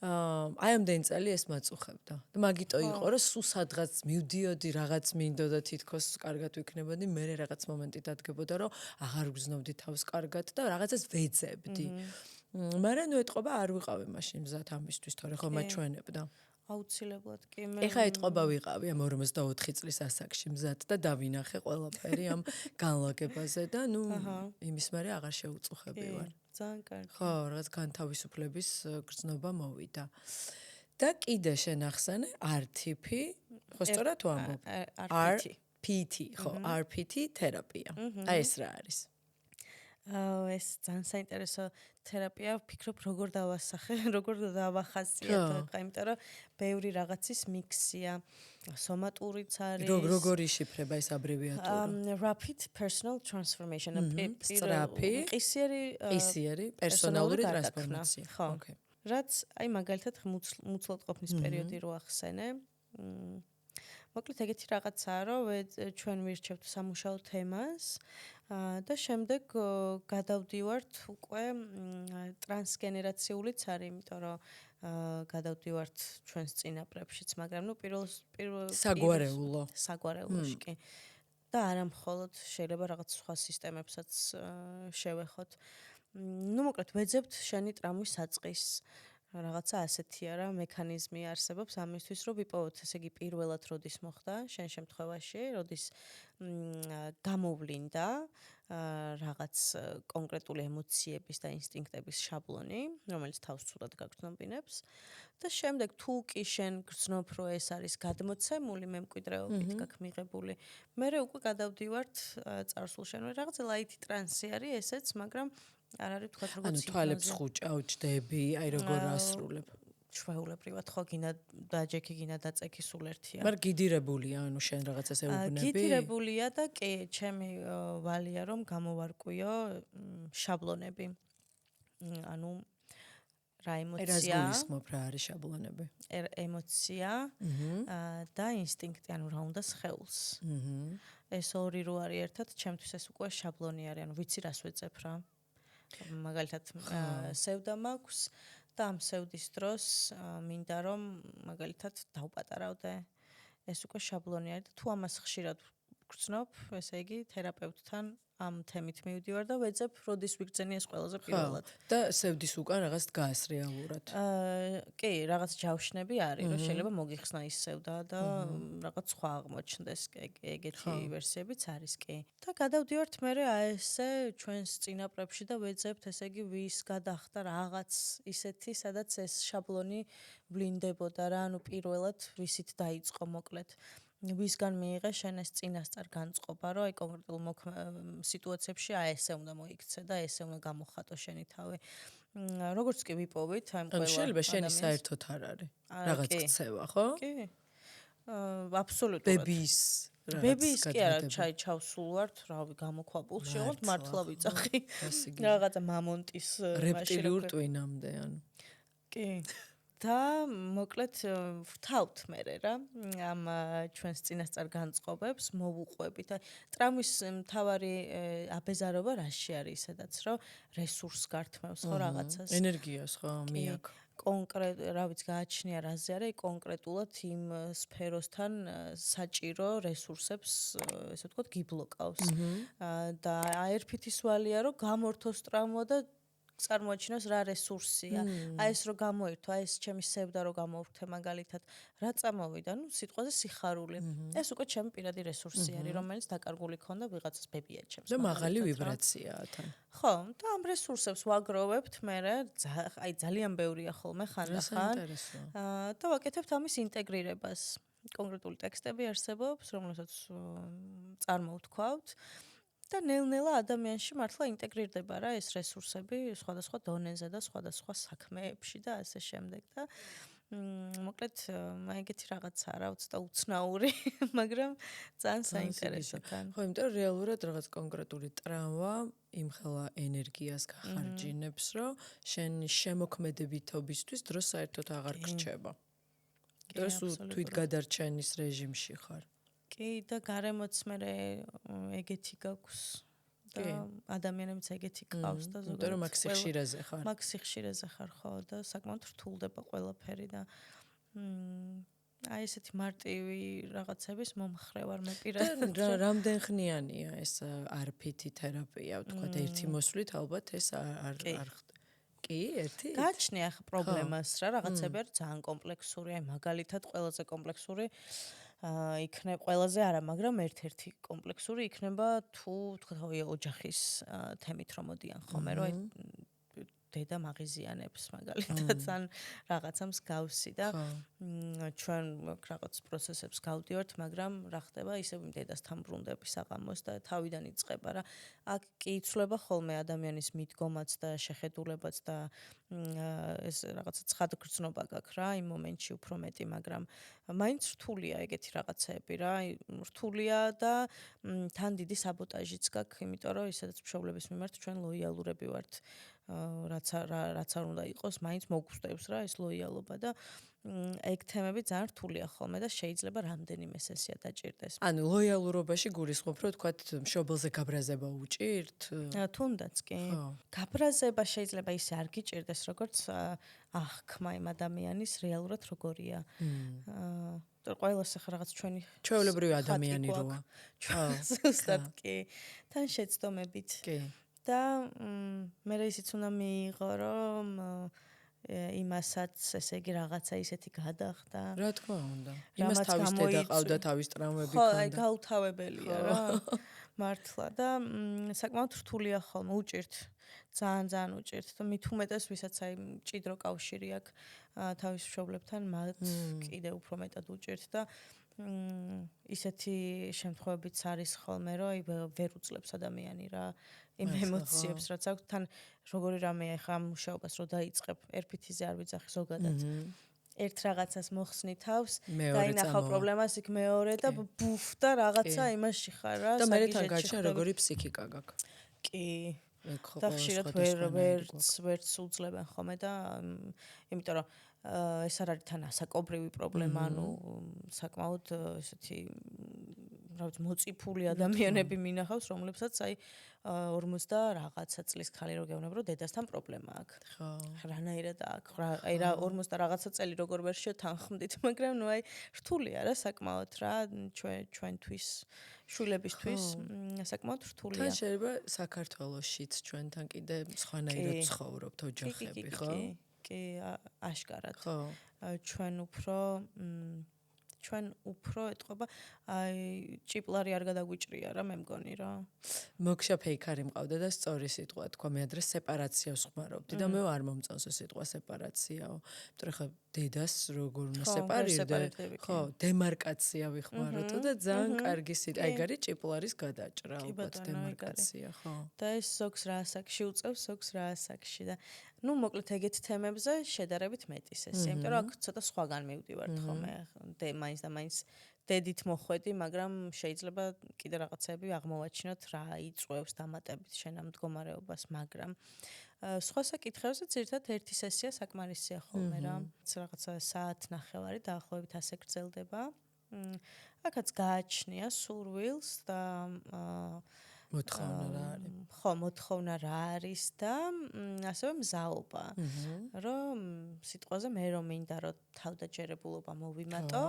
აი ამდენი წელი ეს მაწუხებდა. და მაგიტო იყო, რომ სულ სადღაც მივდიოდი, რაღაც მინდოდა თითქოს კარგად ვიქნებოდი, მე რაღაც მომენტი დადგებოდა, რომ აღარ ვგრძნობდი თავს კარგად და რაღაცას ვეძებდი. მაგრამ ნუ ეთყობა არ ვიყავი მაშინ მზად ამისთვის, თორე ხო მაჩვენებდა.
აუცილებლად კი მე.
ეხა ეთყობა ვიყავი ამ 44 წლის ასაკში მზად და დავინახე ყველაფერი ამ განლაგებაზე და ნუ იმის მერე აღარ შეუწუხები ვარ.
ძალიან კარგი.
ხო, რაღაც განთავისუფლების გრძნობა მოვიდა. და კიდე შენ ახსენე RTP, ხო სწორად თუ ამბობ? RPT, ხო, RPT თერაპია. აი ეს რა არის?
ეს ძალიან საინტერესო თერაპია, ვფიქრობ როგორ დავასახე, როგორ დავახასიათო, იმიტომ რომ ბევრი რაღაცის მიქსია. სომატურიც არის.
როგორ იშიფრება ეს აბრევიატურა?
Rapid Personal Transformation.
სწრაფი, ყისიერი პერსონალური ტრანსფორმაცია.
ხო. რაც აი მაგალითად მუცლად ყოფნის პერიოდი რო ახსენე. მოკლედ ეგეთი რაღაცაა, რომ ჩვენ ვირჩევთ სამუშაო თემას და შემდეგ გადავდივართ უკვე ტრანსგენერაციულიც არის, იმიტომ რომ გადავდივართ ჩვენს წინაპრებშიც, მაგრამ ნუ პირველ საგვარეულოში კი. და არა მხოლოდ შეიძლება რაღაც სხვა სისტემებსაც შევეხოთ. ნუ მოკლედ ვეძებთ შენი ტრამვის საწყის. რაღაცა ასეთია რა მექანიზმი არსებობს ამისთვის რომ ვიპოვოთ, ესე იგი პირველად როდის მოხდა შენ შემთხვევაში, როდის გამოვლინდა რაღაც კონკრეტული ემოციების და ინსტინქტების შაბლონი, რომელიც თავს ცუდად გაგრძნობინებს და შემდეგ თუ კი შენ გრძნობ რომ ეს არის გადმოცემული მემკვიდრეობით გაქვს მიღებული, მერე უკვე გადავდივართ წარსულში, ანუ რაღაცა ლაითი ტრანსი არის ესეც, მაგრამ არ არის თქვა როგორც
ანუ თვალებს ხუჭავ-ჭდები, აი როგორ ასრულებ.
ჩვეულებრივად ხო გინდა დაჯექი, გინდა დაწექი სულ ერთია.
მაგრამ გიდირებულია, ანუ შენ რაღაცას ეუბნები?
გიდირებულია და კი, ჩემი ვალია რომ გამოვარკვიო შაბლონები. ანუ რა ემოცია?
რას გულისხმობ რა არის შაბლონები?
ემოცია და ინსტინქტი, ანუ რა უნდა სხეულს. ეს ორი რო არის ერთად, ჩემთვის ეს უკვე შაბლონი არის, ანუ ვიცი რას ვეძებ რა. მაგალითად სევდა მაქვს და ამ სევდის დროს მინდა რომ მაგალითად დავპატარავდე. ეს უკვე შაბლონი არის და თუ ამას ხშირად გრძნობ, ესე იგი თერაპევტთან ამ თემით მივდივარ და ვეძებ, როდის ვიგრძენი ეს ყველაზე პირველად.
და სევდის უკან რაღაც დგას რეალურად.
კი, რაღაც ჯავშნები არის, რომ შეიძლება მოგიხსნა ის სევდა და რაღაც სხვა აღმოჩნდეს, ეგეთი ვერსიებიც არის კი. და გადავდივართ მერე ესე ჩვენს წინაპრებში და ვეძებთ, ესე იგი ვის გადახდა რაღაც ისეთი, სადაც ეს შაბლონი ვლინდებოდა რა, ანუ პირველად ვისით დაიწყო მოკლედ. ვისგან მიიღე შენ ეს წინასწარ განწყობა, რომ აი კონკრეტულ სიტუაციებში აი ესე უნდა მოიქცე და ესე უნდა გამოხატო შენი თავი. როგორც კი ვიპოვით, აი ყველა
შეიძლება შენი საერთოდ არ არის. რაღაც ქცევა, ხო?
კი. აბსოლუტურად.
ბების
ბები ის კი არა ჩავსულ ვართ, რავი, გამოქვაბულში, ოღონდ მართლა ვიძახი. რაღაცა მამონტის
რეპტილიურ ტვინამდე, ანუ.
კი. და მოკლედ ვთავთ მე რა ამ ჩვენს წინასწარ განწყობებს მოვუყვებით. ტრამვის მთავარი აბეზარობა რაში არის, სადაც რომ რესურს გართმევს ხო რაღაცას.
ენერგიას ხო მიაქ.
კონკრეტ, რა ვიცი, გააჩნია რაზე არის კონკრეტულად იმ სფეროსთან საჭირო რესურსებს, ესე ვთქვათ, გიბლოკავს. და აერფითის ვალია, რომ გამორთოს ტრამვა და წარმოაჩინოს რა რესურსია. აი ეს რო გამოირთვა, აი ეს ჩემი სევდა რო გამოვრთე მაგალითად, რა წამოვიდა, ნუ სიტყვაზე სიხარული. ეს უკვე ჩემი პირადი რესურსი არის, რომელიც დაკარგული ქონდა ვიღაცას ბებია ჩემს.
და მაღალი ვიბრაციაა თან.
ხო, და ამ რესურსებს ვაგროვებთ მე, აი ძალიან ბევრია ხოლმე ხანდახან. და ვაკეთებთ ამის ინტეგრირებას. კონკრეტული ტექსტები არსებობს, რომელსაც წარმოვთქვავთ. და ნელ-ნელა ადამიანში მართლა ინტეგრირდება რა ეს რესურსები სხვადასხვა დონეზე და სხვადასხვა საქმეებში და ასე შემდეგ და მოკლედ ეგეთი რაღაცა რა უცნაური, მაგრამ ძალიან საინტერესო თან.
ხო, იმიტომ რომ რეალურად რაღაც კონკრეტული ტრამვა იმხელა ენერგიას გახარჯინებს, რომ შენ შემოქმედებითობისთვის დრო საერთოდ აღარ გრჩება. და თვით გადარჩენის რეჟიმში ხარ.
კი და გარემოც მე ეგეთი გაქვს და ადამიანებიც ეგეთი ყავს და
ზოგადად რომ მაქსი ხშირაზე ხარ.
მაქსი ხშირაზე ხარ ხო და საკმაოდ რთულდება ყველაფერი და აი ესეთი მარტივი რაღაცების მომხრე ვარ მე პირადად.
რამდენ ხნიანია ეს არფითი თერაპია, ვთქვათ, ერთი მოსვლით ალბათ ეს არ კი, ერთი?
გააჩნია ახლა პრობლემას რა, რაღაცები არის ძალიან კომპლექსური, აი მაგალითად ყველაზე კომპლექსური იქნება ყველაზე არა, მაგრამ ერთ-ერთი კომპლექსური იქნება თუ თქვა ოჯახის თემით რომ მოდიან ხოლმე, რომ აი დედა მაღიზიანებს მაგალითად ან რაღაცა მსგავსი და ჩვენ რაღაც პროცესებს გავდივართ, მაგრამ რა ხდება, ისევ იმ დედასთან ბრუნდები საღამოს და თავიდან იწყება რა. აქ კი იცვლება ხოლმე ადამიანის მიდგომაც და შეხედულებაც და ეს რაღაცა ცხადგრძნობა გაქვს რა იმ მომენტში უფრო მეტი, მაგრამ მაინც რთულია ეგეთი რაღაცები რა, რთულია და თან დიდი საბოტაჟიც გაქვს, იმიტომ რომ ისედაც მშობლების მიმართ ჩვენ ლოიალურები ვართ. რაც არ უნდა იყოს, მაინც მოგვწევს რა ეს ლოიალობა და ეგ თემები ძალიან რთულია ხოლმე და შეიძლება რამდენიმე სესია დაჭირდეს.
ანუ ლოიალურობაში გულისხმობ, რომ თქვათ მშობელზე გაბრაზება უჭირთ?
თუნდაც კი. გაბრაზება შეიძლება ისე არ გიჭირდეს, როგორც აღქმა იმ ადამიანის რეალურად როგორია. ყველას ახლა რაღაც ჩვენი
ჩვეულებრივი ადამიანი როა.
ზუსტად კი. თან შეცდომებით.
კი.
და მე ისიც უნდა მიიღო, რომ იმასაც ესე იგი რაღაცა ისეთი გადახდა.
რა თქმა უნდა. იმას თავის დედა ყავდა, თავის ტრამვები ჰქონდა.
ხო, აი გაუთავებელია რა. მართლა და საკმაოდ რთულია ხოლმე, უჭირთ. ძალიან უჭირთ და მით უმეტეს ვისაც აი მჭიდრო კავშირი აქვს თავის მშობლებთან, მათ კიდევ უფრო მეტად უჭირთ და ისეთი შემთხვევებიც არის ხოლმე, რომ აი ვერ უძლებს ადამიანი რა იმ ემოციებს, რაც აქვს თან როგორი რამეა ხა ამ მუშაობას რო დაიწყებ ერფითიზე არ ვიცახი ზოგადად. ერთ რაღაცას მოხსნი თავს, დაინახავ პრობლემას იქ მეორე და ბუფ და რაღაცა იმაში ხარ რა.
და მე თან გაჩნია როგორი ფსიქიკა გაქვს.
კი. და ხშირად ვერც უძლებენ ხოლმე და იმიტომ რომ ეს არ არის თან ასაკობრივი პრობლემა, ანუ საკმაოდ ესეთი რა ვიცი მოწიფული ადამიანები მინახავს, რომლებსაც აი 50 რაღაცა წლის ხალი რო გეუბნებ, რომ დედასთან პრობლემა აქვს.
ხო.
რანაირად აქვს. აი რა 50 რაღაცა წელი როგორ ვერ შეთანხმდით, მაგრამ ნუ აი რთულია რა საკმაოდ რა ჩვენთვის შვილებისთვის საკმაოდ რთულია.
თან შეიძლება საქართველოშიც ჩვენთან კიდე სხვანაირად ცხოვრობთ ოჯახები, ხო?
კი, აშკარად.
ხო.
ჩვენ უფრო ეთყობა აი ჭიპლარი არ გადაგვიჭრია რა მე მგონი რა.
მოგშა ფეიქარი მყავდა და სწორი სიტყვა თქვა, მე ადრე სეპარაციას ხმარობდი და მე არ მომწონს ეს სიტყვა სეპარაციაო. იმიტომ ხა დედას როგორ უნდა სეპარირდე? ხო, დემარკაცია ვიხმაროთ და ძალიან კარგი სიტყვა. ეგ არის ჭიპლარის გადაჭრა, ალბათ დემარკაცია, ხო.
და ეს ზოგს რა ასაკში უწევს, ზოგს რა ასაკში და ნუ მოკლედ ეგეთ თემებზე შედარებით მეტი სესია, იმიტომ რომ აქ ცოტა სხვაგან მივდივართ ხოლმე. მაინც და მაინც დედით მოხვედი, მაგრამ შეიძლება კიდე რაღაცები აღმოვაჩინოთ, რა იწვევს დამატებით შენ ამ მდგომარეობას, მაგრამ სხვა საკითხებზე ძირითადად ერთი სესია საკმარისია ხოლმე რა. რაღაცა საათნახევარი დაახლოებით ასე გრძელდება. აქაც გააჩნია სურვილს და
მოთხოვნა რა არის?
ხო, მოთხოვნა რა არის და ასევე მზაობა, რომ სიტყვაზე მე რომ მინდა რომ თავდაჯერებულობა მოვიმატო,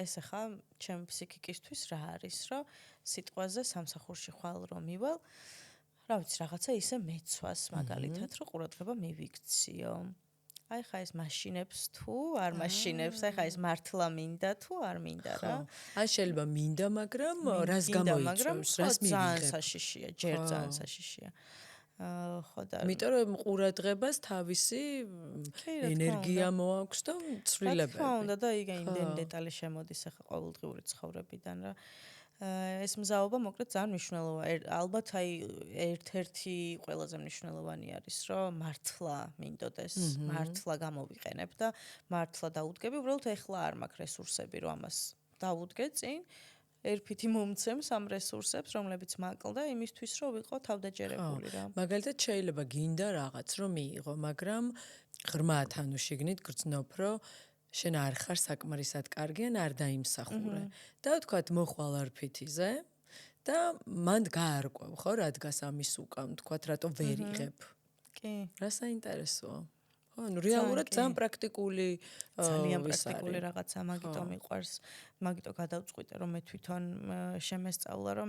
ეს ახლა ჩემ ფსიქიკისთვის რა არის, რომ სიტყვაზე სამსახურში ხვალ რომ მივალ, რა ვიცი, რაღაცა ისე მეცვას მაგალითად, რომ ყურადღება მივიქციო. აი ხა ეს მაშინებს თუ არ მაშინებს, აი ხა ეს მართლა მინდა თუ არ მინდა რა.
ან შეიძლება მინდა, მაგრამ რას გამოიწვევს, რას მივიღებ?
ძალიან საშიშია, ჯერ ძალიან საშიშია. ხო და
იმიტომ რომ ყურადღებას თავისი ენერგია მოაქვს და ცვლილებები.
რა თქმა უნდა და იმდენი დეტალი შემოდის ახლა ყოველდღიური ცხოვრებიდან რა. ეს მზაობა მოკლედ ძალიან მნიშვნელოვანია. ალბათ აი ერთ-ერთი ყველაზე მნიშვნელოვანი არის, რომ მართლა მინდოდეს, მართლა გამოვიყენებ და მართლა დაუდგები. უბრალოდ ეხლა არ მაქვს რესურსები, რომ ამას დავუდგე წინ. ერფითი მომცემს ამ რესურსებს, რომლებიც მაკლდა იმისთვის, რომ ვიყო თავდაჯერებული რა.
მაგალითად შეიძლება გინდა რაღაც რომ მიიღო, მაგრამ ღრმად ანუ შიგნით გრძნობ, რომ შენ არ ხარ საკმარისად კარგი ან არ დაიმსახურე. და ვთქვათ მოხვალ არფითიზე და მანდ გაარკვევ, ხო, რა დგას ამის უკან, ვთქვათ, რატო ვერ იღებ.
კი.
რა საინტერესოა. ხო, ანუ რეალურად ძალიან პრაქტიკული
ძალიან პრაქტიკული რაღაცა, მაგიტომ მიყვარს. მაგიტომ გადავწყვიტე, რომ მე თვითონ შემესწავლა, რომ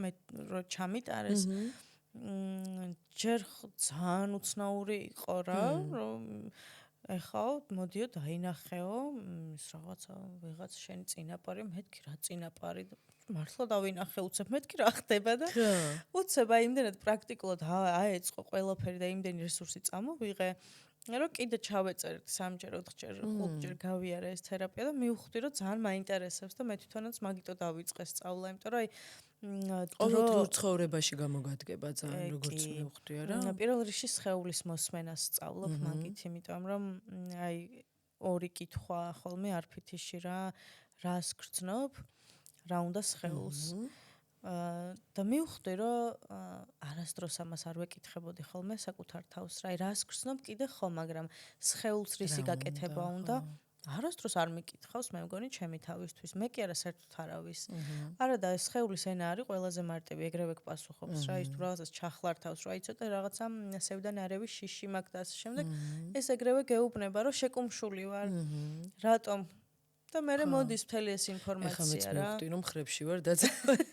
ჩამიტარეს. ჯერ ძალიან უცნაური იყო რა, რომ ეხლა მოდიო დაინახეო, ის რაღაცა ვიღაც შენი წინაპარი, მეთქი რა წინაპარი მართლა დავინახე უცებ მეთქი რა ხდება და უცებ აი იმდენად პრაქტიკულად აეწყო ყველაფერი და იმდენი რესურსი წამოვიღე რომ კიდე ჩავეწერეთ 3-ჯერ, 4-ჯერ, 5-ჯერ გავიარე ეს თერაპია და მივხვდი რომ ძალიან მაინტერესებს და მე თვითონაც მაგიტო დავიწყე სწავლა, იმიტომ რომ აი
ყოველდღიურ ცხოვრებაში გამოგადგება ძალიან როგორც მივხვდი არა?
პირველ რიგში სხეულის მოსმენას სწავლობ მაგით, იმიტომ რომ აი ორი კითხვა ხოლმე არფითიში რას გრძნობ, რა უნდა სხეულს. და მივხვდი რომ არასდროს ამას არ ვეკითხებოდი ხოლმე საკუთარ თავს რა, რას გრძნობ კიდე ხო, მაგრამ სხეულს რისი გაკეთება უნდა არასდროს არ მიკითხავს, მე მგონი ჩემი თავისთვის. მე კი არა საერთოდ არავის. არა და სხეულის ენა არის ყველაზე მარტივი, ეგრევე გპასუხობს რა, ის თუ რაღაცას ჩახლართავს, რა იცოდე რაღაცა სევდანარევი შიში მაქვს და ასე შემდეგ. ეს ეგრევე გეუბნება, რომ შეკუმშული ვარ. რატომ? და მე მოდის მთელი ეს ინფორმაცია რა.
ეხლა მეც მივხვდი, რომ ხრებში ვარ დაძაბული.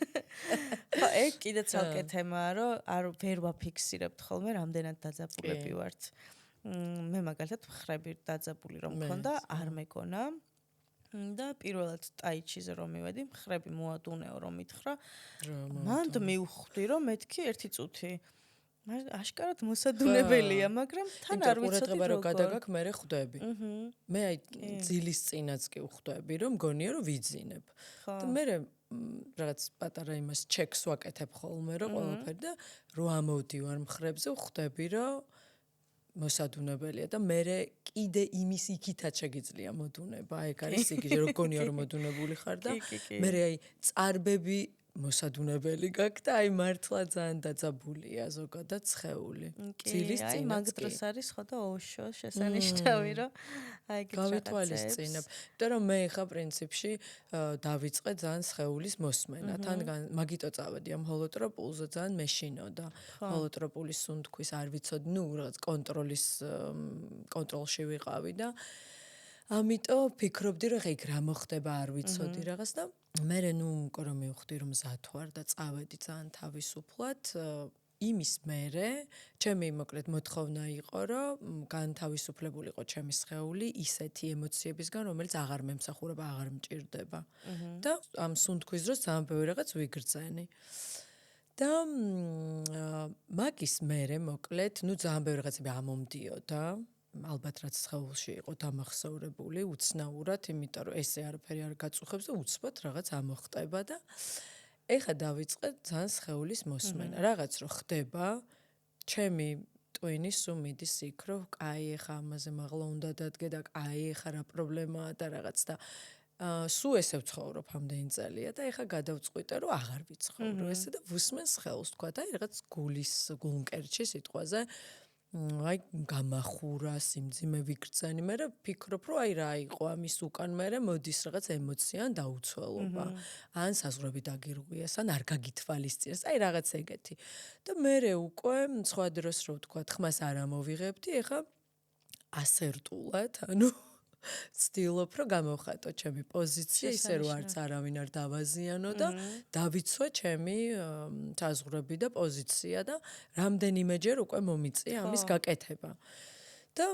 ხო, ეგ კიდე ცალკე თემაა, რომ არ ვერ ვაფიქსირებთ ხოლმე, რამდენად დაძაბულები ვართ. მე მაგალითად ხრები დაძაბული რომ მქონდა, არ მეკონა. და პირველად ტაიჩიზე რომ მივედი, ხრები მოადუნეო რომ მითხრა. მანდ მივხვდი, რომ მეთქი 1 წუთი. აშკარად მოსადუნებელია, მაგრამ თან არ ვიცოდი
როგორ რომ გადაგაქვს, მე ხვდები. მე აი ძილის წინაც კი ვხვდები, რომ მგონია რომ ვიძინებ. და მე რაღაც პატარა იმას ჩეკს ვაკეთებ ხოლმე, რომ ყველაფერი და რო ამოვდივარ მხრებზე, ვხვდები, რომ მოსადუნებელია და მე კიდე იმის იქითაც შეგიძლია მოდუნება. ეგ არის იგი, რომ გონია რომ მოდუნებული ხარ და მე აი წარბები მოსადუნებელი გაქვს და აი მართლა ძალიან დაძაბულია ზოგადად სხეული. ძილის წინაც კი.
აი მაგ დროს არის ხო და ოშო შესანიშნავი რომ აი ეგ
გავითვალისწინებ. იმიტომ რომ მე ხა პრინციპში დავიწყე ძალიან სხეულის მოსმენა. თან მაგიტო წავედი ამ ჰოლოტროპულზე ძალიან მეშინოდა. ჰოლოტროპულის სუნთქვის არ ვიცოდი, ნუ რაღაც კონტროლში ვიყავი და ამიტომ ფიქრობდი რომ ეგ რა მოხდება არ ვიცოდი რაღაც და მე ნუ მკო რომ მივხვდი რომ მზად ვარ და წავედი ძალიან თავისუფლად იმის მერე ჩემი მოკლედ მოთხოვნა იყო რომ განთავისუფლებულიყო ჩემი სხეული ისეთი ემოციებისგან რომელიც აღარ მემსახურება, აღარ მჭირდება და ამ სუნთქვის დროს ძალიან ბევრი რაღაც ვიგრძენი და მაგის მერე მოკლედ ნუ ძალიან ბევრი რაღაცები ამომდიოდა ალბათ რაც სხეულში იყო დამახსოვრებული უცნაურად, იმიტომ რომ ესე არაფერი არ გაწუხებს და უცბად რაღაც ამოხტება და ეხა დავიწყე ძალიან სხეულის მოსმენა. რაღაც რო ხდება, ჩემი ტვინი სულ მიდის იქ, რომ კაი ეხა ამაზე მაღლა უნდა დადგე და კაი ეხა რა პრობლემაა და რაღაც და სულ ესე ვცხოვრობ ამდენი წელია და ეხლა გადავწყვიტე რომ აღარ ვიცხოვრო ესე და ვუსმენს ხელს თქვა და აი რაღაც გულმკერდში სიტყვაზე აი გამახურა სიმძიმე ვიგრძენი მე ვფიქრობ რომ აი რა იყო ამის უკან მე მოდის რაღაც ემოცია ან დაუცველობა ან საზღვრები დაგირღვიეს ან არ გაგითვალისწინეს აი რაღაც ეგეთი და მე უკვე სხვა დროს რო ვთქვა ხმას არ ამოვიღებდი ეხა ასერტულად ანუ ვცდილობ რომ გამოვხატო ჩემი პოზიცია ისე რომ არც არავინ არ დავაზიანო და დავიცვა ჩემი საზღვრები და პოზიცია და რამდენიმეჯერ უკვე მომიწია ამის გაკეთება და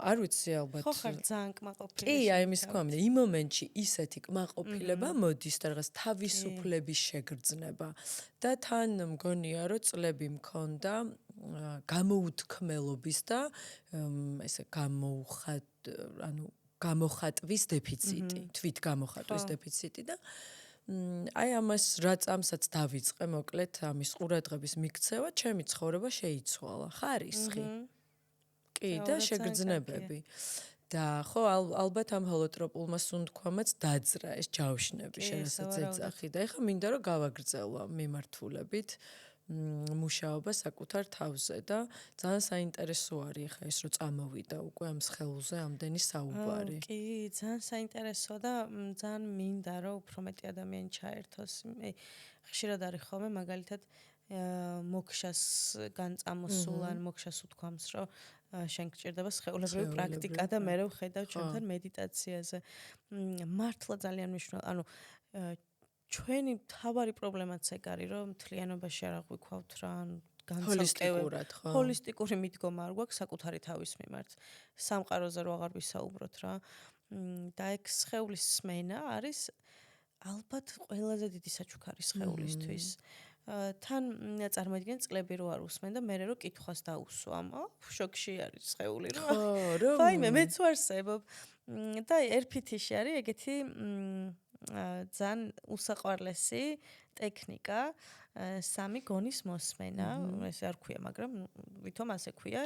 არ ვიცი ალბათ
ხო ხარ ძალიან კმაყოფილი
კი აი იმის თქვა იმ მომენტში ისეთი კმაყოფილება მოდის და რაღაც თავისუფლების შეგრძნება და თან მგონია რომ წლები მქონდა გამოუთქმელობის და ესე გამოხატვის დეფიციტი, თვით გამოხატვის დეფიციტი და აი ამას რაცამსაც დავიწყე მოკლედ ამის ყურადღების მიქცევა, ჩემი ცხოვრება შეიცვალა, ხარისხი. კი და შეგრძნებები. და ხო ალბათ ამ ჰოლოტროპულმა სუნთქვამაც დაძრა ეს ჯავშნები შესაძაც ეძახი და ეხლა მინდა რომ გავაგრძელო მიმართულებით მუშაობა საკუთარ თავზე და ძალიან საინტერესო არის ახლა ეს რომ წამოვიდა უკვე ამ სხეულზე ამდენი საუბარი.
კი, ძალიან საინტერესო და ძალიან მინდა რომ უფრო მეტი ადამიანი ჩაერთოს. ხშირად არის ხოლმე მაგალითად მოქშას განწამოსულ ან მოქშას უთქვამს რომ შენ გჭირდება სხეულებრივი პრაქტიკა და მე ვხედავ ჩვენთან მედიტაციაზე. მართლა ძალიან მნიშვნელოვანი, ანუ ჩვენი თავარი პრობლემაც ეგ არის, რომ მთლიანობაში არ აღვიქვავთ რა,
ჰოლისტიკურად, ხო.
ჰოლისტიკური მიდგომა არ გვაქვს საკუთარი თავის მიმართ. სამყაროზე რო აღარ ვისაუბროთ რა. და ეგ სხეულის სმენა არის ალბათ ყველაზე დიდი საჩუქარი სხეულისთვის. თან წარმოიდგენ წლები რო არ უსმენ და მე რო კითხვას დაუსვამ. შოკში არის სხეული რა.
ხო,
ვაიმე მეც ვარსებობ. და ერფითიში არის ეგეთი ძალიან უსაყვარლესი ტექნიკა სამი გონის მოსმენა, ესე არ ქვია, მაგრამ ვითომ ასე ქვია.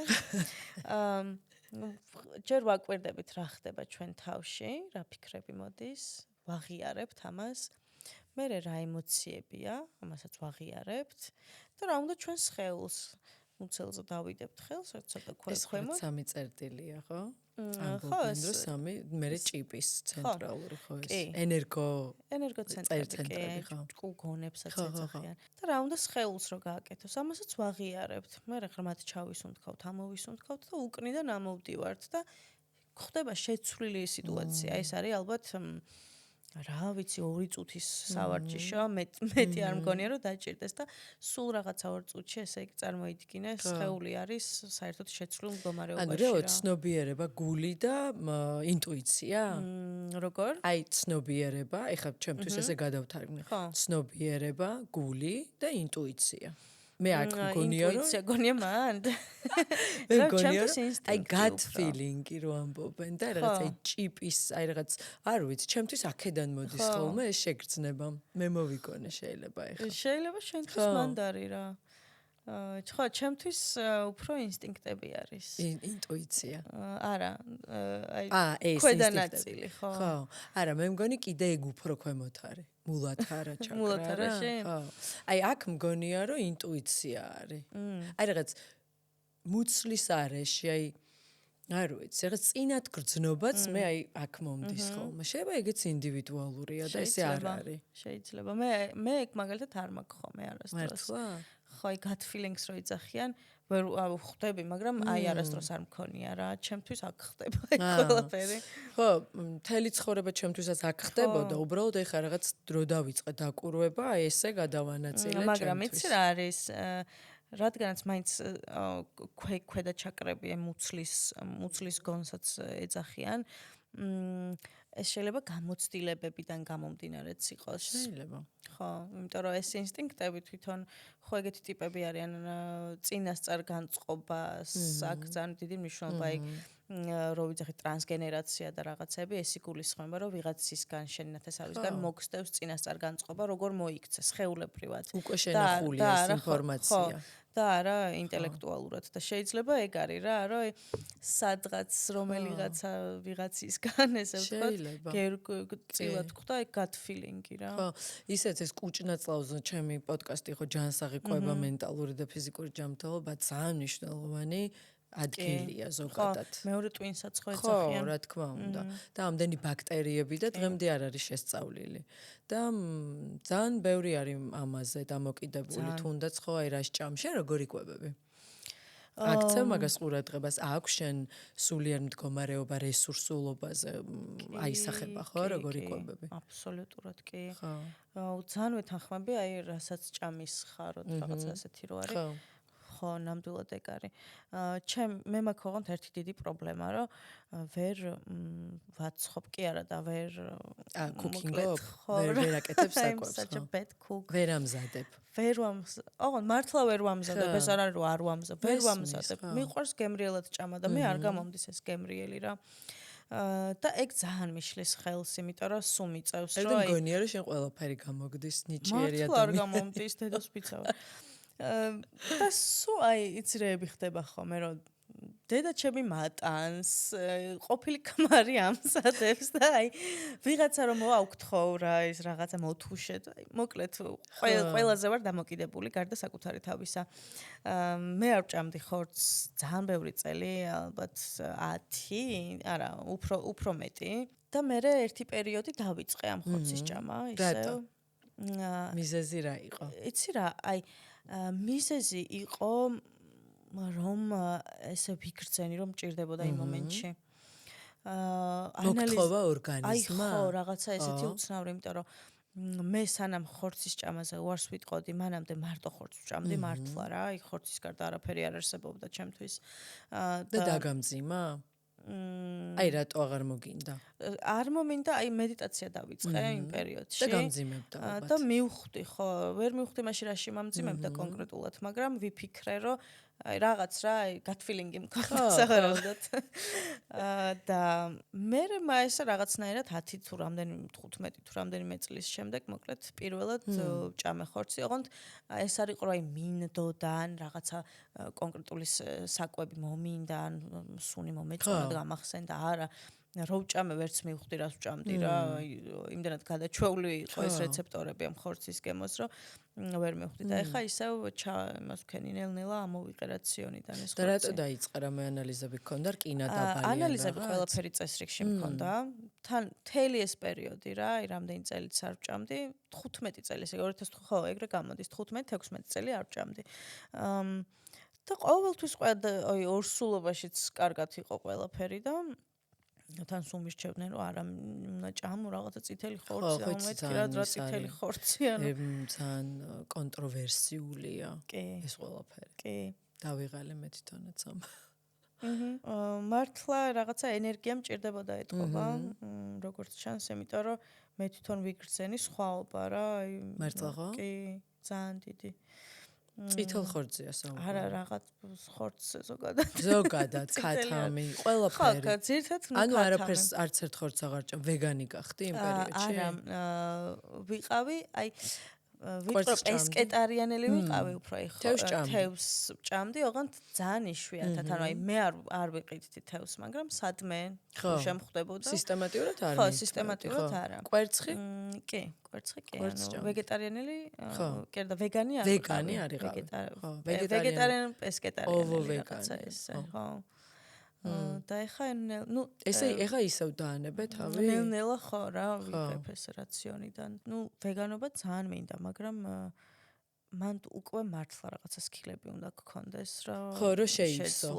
ჯერ ვაკვირდებით რა ხდება ჩვენ თავში, რა ფიქრები მოდის, ვაღიარებთ ამას. მერე რა ემოციებია, ამასაც ვაღიარებთ და რა უნდა ჩვენ სხეულს მუცელზე დავიდებთ ხელს, ცოტა ქვემოთ.
ეს სამი წერტილია, ხო? ხო, ეს სამი მერე ჭიპის ცენტრალური ხო ეს
ენერგოცენტრები, ხო, გონებსაც ეძახიან. და რა უნდა სხეულს რო გააკეთოს, ამასაც ვაღიარებთ. მერე ღრმად ჩავისუნთქავთ, ამოვისუნთქავთ და უკნიდან ამოვდივართ და ხდება შეცვლილი სიტუაცია. ეს არის ალბათ რა ვიცი 2 წუთის სავარჯიშო, მეტი არ მგონია რომ დაჭირდეს და სულ რაღაცა 2 წუთში ესე იგი წარმოიდგინე, სხეული არის საერთოდ შეცვლილ მდგომარეობაში რა.
ანუ რა ცნობიერება, გული და ინტუიცია?
როგორ?
აი ცნობიერება, ეხლა ჩემთვის ესე გადავთარგმნე. ცნობიერება, გული და ინტუიცია. მე აქ მგონია რომ
ინტუიცია გონია მან.
მე მგონია აი gut feeling-ი რო ამბობენ და რაღაც აი ჭიპის, აი რაღაც არ ვიცი, ჩემთვის აქედან მოდის ხოლმე ეს შეგრძნება. მე მოვიგონე შეიძლება ეხლა.
შეიძლება შენთვის მანდარი რა. ხო, ჩემთვის უფრო ინსტინქტები არის.
ინტუიცია.
არა, აი
ეს
ქვედანაწილი, ხო.
ხო. არა, მე მგონი კიდე ეგ უფრო ქვემოთ არის. მულათარა ჩაკრა.
მულათარაში?
ხო. აი აქ მგონია რომ ინტუიცია არის. აი რაღაც მუცლის არეში, აი არ ვიცი, რაღაც წინათ გრძნობაც მე აი აქ მომდის ხოლმე. შეიძლება ეგეც ინდივიდუალურია და ესე არ არის.
შეიძლება. მე ეგ მაგალითად არ მაქვს ხოლმე არასდროს.
მართლა?
ხო, აი gut feelings რო იძახიან, ვერ ხვდები, მაგრამ აი არასდროს არ მქონია რა. ჩემთვის აქ ხდება ეგ ყველაფერი.
ხო, მთელი ცხოვრება ჩემთვისაც აქ ხდებოდა, უბრალოდ ეხა რაღაც დრო დავიწყე დაკვირვება, აი ესე გადავანაწილე ჩემთვის.
მაგრამ იცი რა არის? რადგანაც მაინც ქვედა ჩაკრები მუცლის გონსაც ეძახიან, ეს შეიძლება გამოცდილებებიდან გამომდინარეც იყოს.
შეიძლება.
ხო, იმიტომ რომ ეს ინსტინქტები თვითონ ხო ეგეთი ტიპები არიან, წინასწარ განწყობას აქვს ძალიან დიდი მნიშვნელობა იქ. რო ვიძახი ტრანსგენერაცია და რაღაცები, ეს იგულისხმება, რომ ვიღაცისგან შენათესავისგან მოგხსდევს წინასწარ განწყობა, როგორ მოიქცეს სხეულებრივად.
უკვე შენახულია ეს ინფორმაცია.
და არა ინტელექტუალურად და შეიძლება ეგ არის რა, რომ სადღაც რომელიღაცა ვიღაცისგან ესე ვთქვათ, წილად ხვდა ეგ gut feeling-ი რა.
ხო, ისეც ეს კუჭნაწლავზე ჩემი პოდკასტი ხო ჯანსაღი ყვება მენტალური და ფიზიკური ჯანმრთელობა ძალიან მნიშვნელოვანი ადგილია ზოგადად.
ხო, მეორე ტვინსაც ხო
ხო,
ეძახიან.
რა თქმა უნდა. და ამდენი ბაქტერიები და დღემდე არ არის შესწავლილი. და ძალიან ბევრი არის ამაზე დამოკიდებული, თუნდაც ხო აი რა სჭამ, შენ როგორ იკვებები? აქცევ მაგას ყურადღებას, აქვს შენ სულიერ მდგომარეობა რესურსულობაზე აისახება ხო, როგორ იკვებები?
აბსოლუტურად კი.
ხო.
ძალიან ვეთანხმები, აი რასაც ჭამის ხაროთ, რაღაცა ასეთი რო არის.
ხო.
ხო, ნამდვილად ეგ არის. მე მაქვს ოღონდ ერთი დიდი პრობლემა, რომ ვერ ვაცხობ კი არა და ვერ
cooking-ობ, ვერ აკეთებ საკვებს,
such a bad cook.
ვერ ამზადებ.
ოღონდ მართლა ვერ ვამზადებ, ეს არ არის რომ არ ვამზადებ, ვერ ვამზადებ. მიყვარს გემრიელად ჭამა და მე არ გამომდის ეს გემრიელი რა. და ეგ ძალიან მიშლის ხელს, იმიტომ რომ სულ მიწევს რომ
აი მგონია რომ შენ ყველაფერი გამოგდის ნიჭიერი ადამიანი.
მართლა არ გამომდის დედოს პიცა. და სულ აი იცრეები ხდება ხოლმე რომ დედა ჩემი მატანს ყოფილი ქმარი ამზადებს და აი ვიღაცა რომ მოვაუქთხო რა ის რაღაცა მოთუშე და აი მოკლედ ყველაზე ვარ დამოკიდებული გარდა საკუთარი თავისა. მე არ ვჭამდი ხორცს ძალიან ბევრი წელი, ალბათ 10, არა, უფრო მეტი და მე ერთი პერიოდი დავიწყე ამ ხორცის ჭამა, ისე.
მიზეზი რა იყო?
იცი რა, აი მიზეზი იყო რომ ესე ვიგრძენი რომ მჭირდებოდა იმ მომენტში.
მოგთხოვა ორგანიზმმა?
აი ხო, რაღაცა ესეთი უცნაური, იმიტომ რომ მე სანამ ხორცის ჭამაზე უარს ვიტყოდი, მანამდე მარტო ხორცს ვჭამდი მართლა რა, აი ხორცის გარდა არაფერი არ არსებობდა ჩემთვის.
და დაგამძიმა? აი რატო აღარ მოგინდა?
არ მომინდა, აი meditაცია დავიწყე იმ პერიოდში.
და გამძიმებდა ალბათ.
და მივხვდი, ხო, ვერ მივხვდი მაშინ რაში მომძიმებდა კონკრეტულად, მაგრამ ვიფიქრე, რომ აი რაღაც რა, აი gut feeling-ი მქონდა საერთოდ. და მე მაესა რაღაცნაირად 10 თუ რამდენი 15 თუ რამდენიმე წლის შემდეგ მოკლედ პირველად ჭამე ხორცი, ოღონდ ეს არ იყო აი მინდოდან რაღაცა კონკრეტული საკვები მომინდა, ან სუნი მომეწონა და გამახსენდა, არა. რო ვჭამე ვერც მივხვდი რას ვჭამდი რა, იმდანად გადაჩვეული იყო ეს რეცეპტორები ამ ხორცის გემოს, რომ ვერ მივხვდი და ეხა ისევ იმას ვქენი ნელ-ნელა ამოვიყე რაციონიდან ეს ხორცი.
და რატო დაიწყე რა მე ანალიზები გქონდა, რკინა დაბალია.
ანალიზები ყველაფერი წესრიგში მქონდა. თან მთელი ეს პერიოდი რა, აი რამდენი წელიც არ ვჭამდი, 15 წელი, ესე 2005 ხო, ეგრე გამოდის 15-16 წელი არ ვჭამდი. და ყოველთვის აი ორსულობაშიც კარგად იყო ყველაფერი და თან სულ მირჩევდნენ რომ არა უნდა ჭამო რაღაცა წითელი ხორცი და მეთქი რა წითელი ხორცი ანუ
ძალიან კონტროვერსიულია ეს ყველაფერი.
კი.
დავიღალე მე თვითონაც ამ.
მართლა რაღაცა ენერგია მჭირდებოდა ეთყობა, როგორც ჩანს, იმიტომ რომ მე თვითონ ვიგრძენი სხვაობა რა, აი
მართლა ხო?
კი, ძალიან დიდი.
წითელ ხორცია საუბარი.
არა, რაღაც ხორცზე ზოგადად.
ზოგადად, ქათამი, ყველაფერი.
ხო, ძირითადად
ანუ არაფერს არც ერთ ხორცს აღარ ჭამ, ვეგანი გახდი იმ პერიოდში?
არა, ვიყავი, აი ვიტყვი პესკეტარიანელი ვიყავი უფრო თევს ჭამდი, ოღონდ ძალიან იშვიათად, ანუ აი მე არ ვიყიდდი თევს, მაგრამ სადმე შემხვდებოდა.
სისტემატიურად არა?
ხო, სისტემატიურად არა.
კვერცხი?
კი, კვერცხი კი, ანუ ვეგეტარიანელი, კი და ვეგანი არ ვიყავი.
ვეგანი არ იყავი.
ხო, ვეგეტარიანი პესკეტარიანელი რაღაცა ესე, ხო. და ეხა ნუ
ესე ეხა ისევ დაანებე თავი?
ნელ-ნელა ხო რა, ვიყებ ეს რაციონიდან. ნუ ვეგანობა ძალიან მინდა, მაგრამ მან უკვე მართლა რაღაცა სქილები უნდა გქონდეს, რომ
ხო, რომ შეივსო.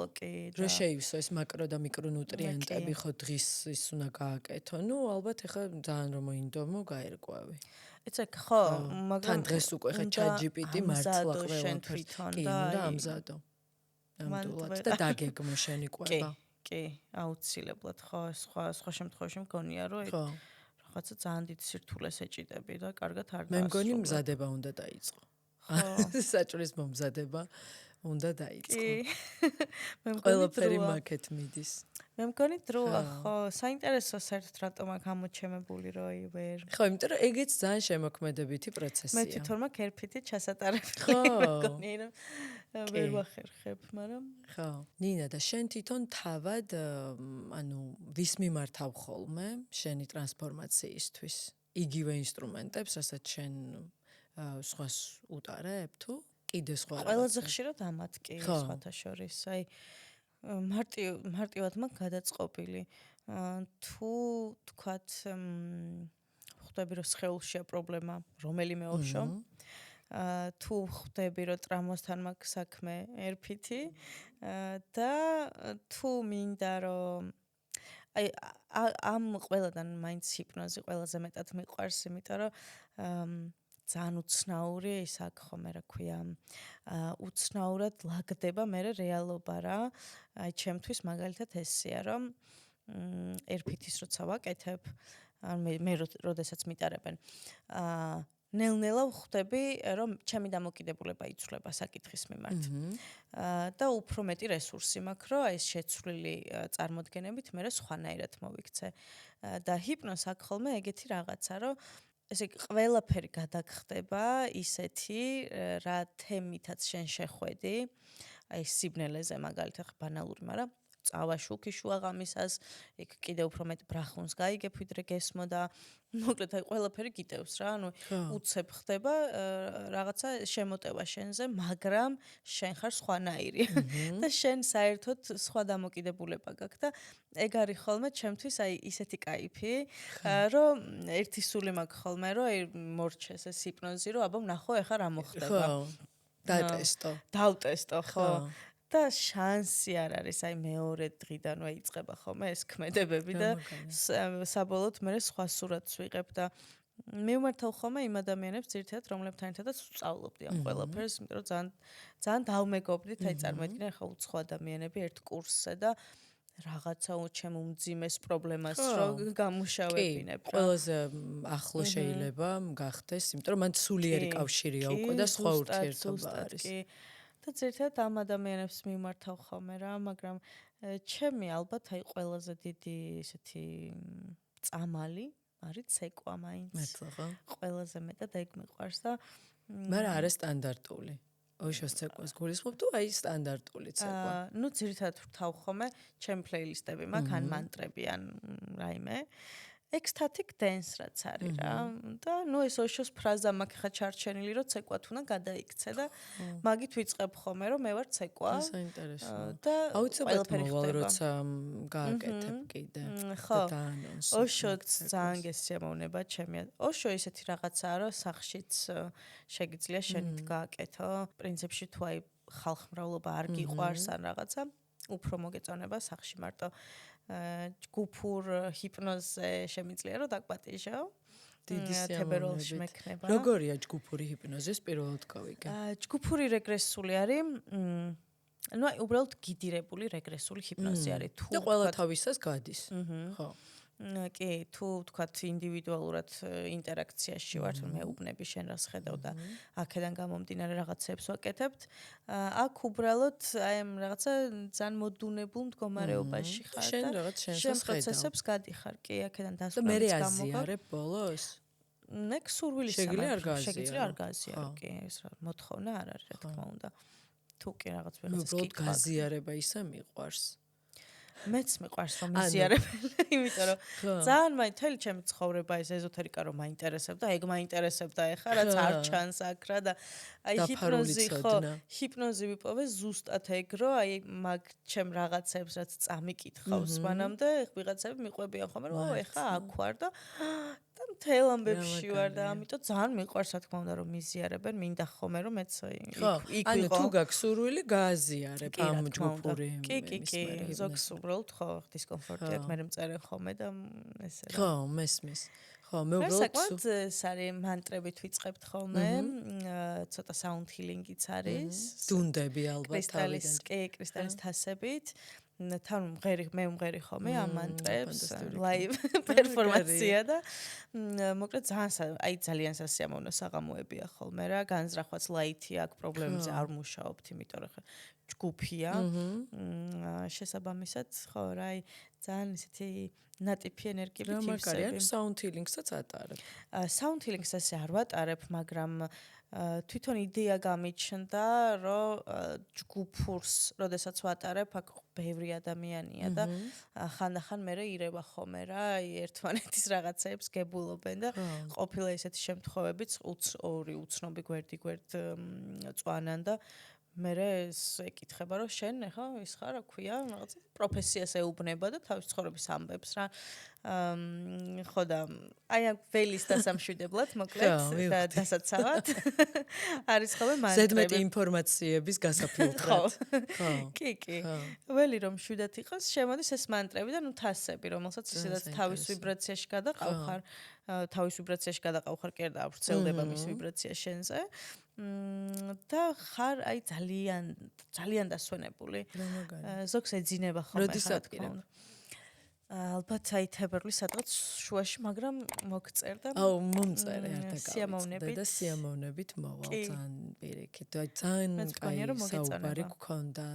რომ შეივსო ეს მაკრო და მიკრონუტრიენტები, ხო, დღის ის უნდა გააკეთო. ნუ ალბათ ეხა ძალიან რომ მოინდომო, გაერკვევი.
ეცე ხო, მაგრამ
თან დღეს უკვე ხა ChatGPT მართლა ყველაფერს კი უნდა ამზადო. ნამდვილად და დაგეგმო შენი კვება.
კი, აუცილებლად ხო, სხვა შემთხვევაში მგონია რომ რაღაცა ძალიან დიდ სირთულეს ეჭიდები და კარგად არ დაასრულე.
მე მგონი მზადება უნდა დაიწყო. ხო, საჭრის მომზადება უნდა დაიწყო.
კი. მე მგონი
ყველაფერი
დროა.
მაქეთ მიდის.
მე მგონი დროა, ხო, საინტერესო საერთოდ რატომ აქ ამოჩემებული რო ვერ.
ხო, იმიტომ რომ ეგეც ძალიან შემოქმედებითი
მე
პროცესია.
თვითონ მაქვს ერფითი ჩასატარებელი.
ხო.
მე მგონი რომ ვერ ვახერხებ, მაგრამ
ხო. ნინა და შენ თვითონ თავად ანუ ვის მიმართავ ხოლმე შენი ტრანსფორმაციისთვის? იგივე ინსტრუმენტებს, რასაც შენ სხვას უტარებ თუ კიდე სხვა რაღაცა?
ყველაზე ხშირად ამათ კი სხვათა შორის. აი მარტივად მაქვს გადაწყობილი. თუ თქვათ ხვდები რომ სხეულშია პრობლემა, რომელიმე ოშო. თუ ხვდები რომ ტრამოსთან მაქვს საქმე ერფითი და თუ მინდა რომ აი ამ ყველადან მაინც ჰიპნოზი ყველაზე მეტად მიყვარს, იმიტომ რომ ძალიან უცნაური ის აქ ხომ რა ქვია უცნაურად ლაგდება მე რეალობა რა. აი ჩემთვის მაგალითად ესეა რომ ერფითის როცა ვაკეთებ ან მე როდესაც მიტარებენ ნელ-ნელა ვხვდები რომ ჩემი დამოკიდებულება იცვლება საკითხის მიმართ. და უფრო მეტი რესურსი მაქვს რომ ეს შეცვლილი წარმოდგენებით მე სხვანაირად მოვიქცე. და ჰიპნოზ აქ ხოლმე ეგეთი რაღაცა რომ ესე ყველაფერი გადაგხდება ისეთი რა თემითაც შენ შეხვედი აი სიბნელეზე მაგალითად ბანალური, მაგრამ წავაშუქი შუაღამისას იქ კიდე უფრო მეტ ბრახუნს გაიგებ ვიდრე გესმოდა. მოკლედ აი ყველაფერი გიტევს რა, ანუ უცებ ხდება რაღაცა შემოტევა შენზე, მაგრამ შენ ხარ სხვანაირი და შენ საერთოდ სხვა დამოკიდებულება გაქვს და ეგ არის ხოლმე ჩემთვის აი ისეთი кайფი, რომ ერთი სული მაქვს ხოლმე, რომ აი მორჩეს ეს ჰიპნოზი, რომ აბა ნახო ეხა რა მოხდება.
ხო. დატესტო.
დავტესტო, ხო. და შანსი არ არის აი მეორე დღიდანვე იწყება ხოლმე ეს ქმედებები და საბოლოოდ მე სხვა სურათს ვიღებ და მივმართავ ხოლმე იმ ადამიანებს ძირითადად რომლებთან ერთადაც ვსწავლობდი ამ ყველაფერს, იმიტომ რომ ძალიან დავმეგობრდით, აი წარმოიდგინე ახლა უცხო ადამიანები ერთ კურსზე და რაღაცა ჩემ უმძიმეს პრობლემას რო გამუშავებინებ.
ყველაზე ახლო შეიძლება გახდეს, იმიტომ რომ მან სულიერი კავშირია უკვე და სხვა ურთიერთობა არის.
და ძირითადად ამ ადამიანებს მიმართავ ხოლმე რა, მაგრამ ჩემი ალბათ აი ყველაზე დიდი ესეთი წამალი არის ცეკვა მაინც. ყველაზე მეტად ეგ მიყვარს და
მაგრამ არა სტანდარტული. ოშოს ცეკვას გულისხმობ თუ აი სტანდარტული ცეკვა?
ნუ ძირითადად ვთავ ხოლმე ჩემ პლეილისტები მაქვს ან მანტრები ან რაიმე. ecstatic dance რაც არის რა და ნუ ეს ოშოს ფრაზა მაქვს ხა ჩარჩენილი რომ ცეკვა თუნა გადაიქცე და მაგით ვიწყებ ხოლმე რომ მე ვარ ცეკვა
საინტერესოა
და
აუცილებლად მოვალ როცა გააკეთებ კიდე
და დაანონსო ოშო ძალიან გესიამოვნება ჩემი ოშო ისეთი რაღაცაა რომ სახშიც შეგიძლია შენით გააკეთო პრინციპში თუ აი ხალხმრავლობა არ გიყვარს ან რაღაცა უფრო მოგეწონება სახში მარტო ჯგუფურ ჰიპნოზზე შემიძლია რომ დაგპატიჟო.
დიდი
თებერვალში მექნება.
როგორია ჯგუფური ჰიპნოზის პირველად გავიგე?
ჯგუფური რეგრესული არის ну, უბრალოდ გიდირებული რეგრესული ჰიპნოზი არის. თუ
და ყველა თავისას გადის. ხო.
კი, თუ თქვათ ინდივიდუალურად ინტერაქციაში ვართ, მეუბნები შენ რას ხედავ და აქედან გამომდინარე რაღაცებს ვაკეთებთ. აქ უბრალოდ აი ამ რაღაცა ძალიან მოდუნებულ მდგომარეობაში ხარ და
შენ რაღაც შენ
პროცესებს გადიხარ. კი, აქედან
და მე
დასკვნითაც
აზიარებ ბოლოს.
მე სურვილის
შეგიძლია
არ გაზიარო, კი, ეს რა მოთხოვნა არ არის, რა თქმა უნდა. თუ კი რაღაც ვიღაცას
უბრალოდ გაზიარება ისე მიყვარს.
მეც მიყვარს რომ მიზიარებენ, იმიტომ რომ ძალიან მთელი ჩემი ცხოვრება ეს ეზოთერიკა რომ მაინტერესებდა, ეგ მაინტერესებდა ეხლა რაც არ ჩანს აქ რა და აი ჰიპნოზი ვიპოვე ზუსტად ეგ რომ აი მაგ ჩემ რაღაცებს რაც წამიკითხავს მანამდე ვიღაცები მიყვებიან ხოლმე რომ ეხლა აქ ვარ და მთელ ამბებში ვარ და ამიტომ ძალიან მიყვარს რა თქმა უნდა რომ მიზიარებენ, მინდა ხოლმე რომ მეც იქ ვიყო.
ანუ თუ გაქვს სურვილი გააზიარებ ამ ჯგუფური
კი, ზოგს უბრალოდ ხო დისკომფორტია მე მწერენ ხოლმე და ესე რა.
ხო, მესმის. ხო, მე უბრალოდ
ეს არის მანტრებით ვიწყებთ ხოლმე, ცოტა sound healing-იც არის.
დუნდები ალბათ
კრისტალის თასებით. თან მე უმღერი ხომე ამ მანტრებს,
ფანტასტიკური.
ლაივ პერფორმანსია და მოკლედ ძალიან სასიამოვნო საღამოებია ხოლმე რა, განზრახვაც ლაითი აქვს, პრობლემებზე არ მუშაობთ, იმიტომ რომ ჯგუფია. შესაბამისად, ხო, რა, ძალიან ისეთი ნატიფი ენერგიებით
რა მაგარი,
ივსები.
ან sound healing-საც ატარებ.
Sound healing-ს ასე არ ვატარებ, მაგრამ თვითონ იდეა გამიჩნდა, რომ ჯგუფურს, როდესაც ვატარებ, აქ ბევრი ადამიანია და ხანდახან მე ირევა ხოლმე რა, ერთმანეთის რაღაცეებს გებულობენ და ყოფილა ესეთი შემთხვევებიც ორი უცნობი გვერდ წვანან და მე ეკითხება რომ შენ ახლა ის ხარ, რა ქვია, რაღაც პროფესიას ეუბნება და თავის ცხოვრების ამბებს რა. ხო და აი აქ ველის დასამშვიდებლად მოკლედ და დასაცავად არის ხოლმე მანტრები.
ზედმეტი ინფორმაციების გასაფილტრად.
ხო. კი. ველი რომ მშვიდად იყოს, შემოდის ეს მანტრები და ნუ თასები, რომელსაც ისედაც თავის ვიბრაციაში გადაყავხარ, კერდა ვრცელდება მის ვიბრაცია შენზე. და ხარ აი ძალიან დასვენებული. ზოგს ეძინება ხოლმე.
როდის ატკირებ?
ალბათ აი თებერვლის სადღაც შუაში, მაგრამ მოგწერდა.
აუ, მომწერე არ დაგავიწყდა
სიამოვნებით.
და სიამოვნებით მოვალ ძალიან პირიქით. აი ძალიან კაი საუბარი გქონდა.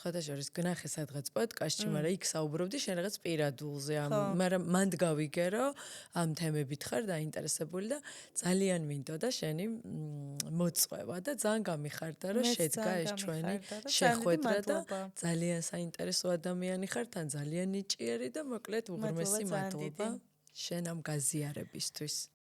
სხვათა შორის გნახე სადღაც პოდკასტში, მაგრამ იქ საუბრობდი შენ რაღაც პირადულზე, მაგრამ მანდ გავიგე რომ ამ თემებით ხარ დაინტერესებული და ძალიან მინდოდა შენი მოწვევა და ძალიან გამიხარდა რომ შედგა ეს ჩვენი შეხვედრა და ძალიან საინტერესო ადამიანი ხარ, თან ძალიან ნიჭიერი და მოკლედ უღრმესი მადლობა შენ ამ გაზიარებისთვის.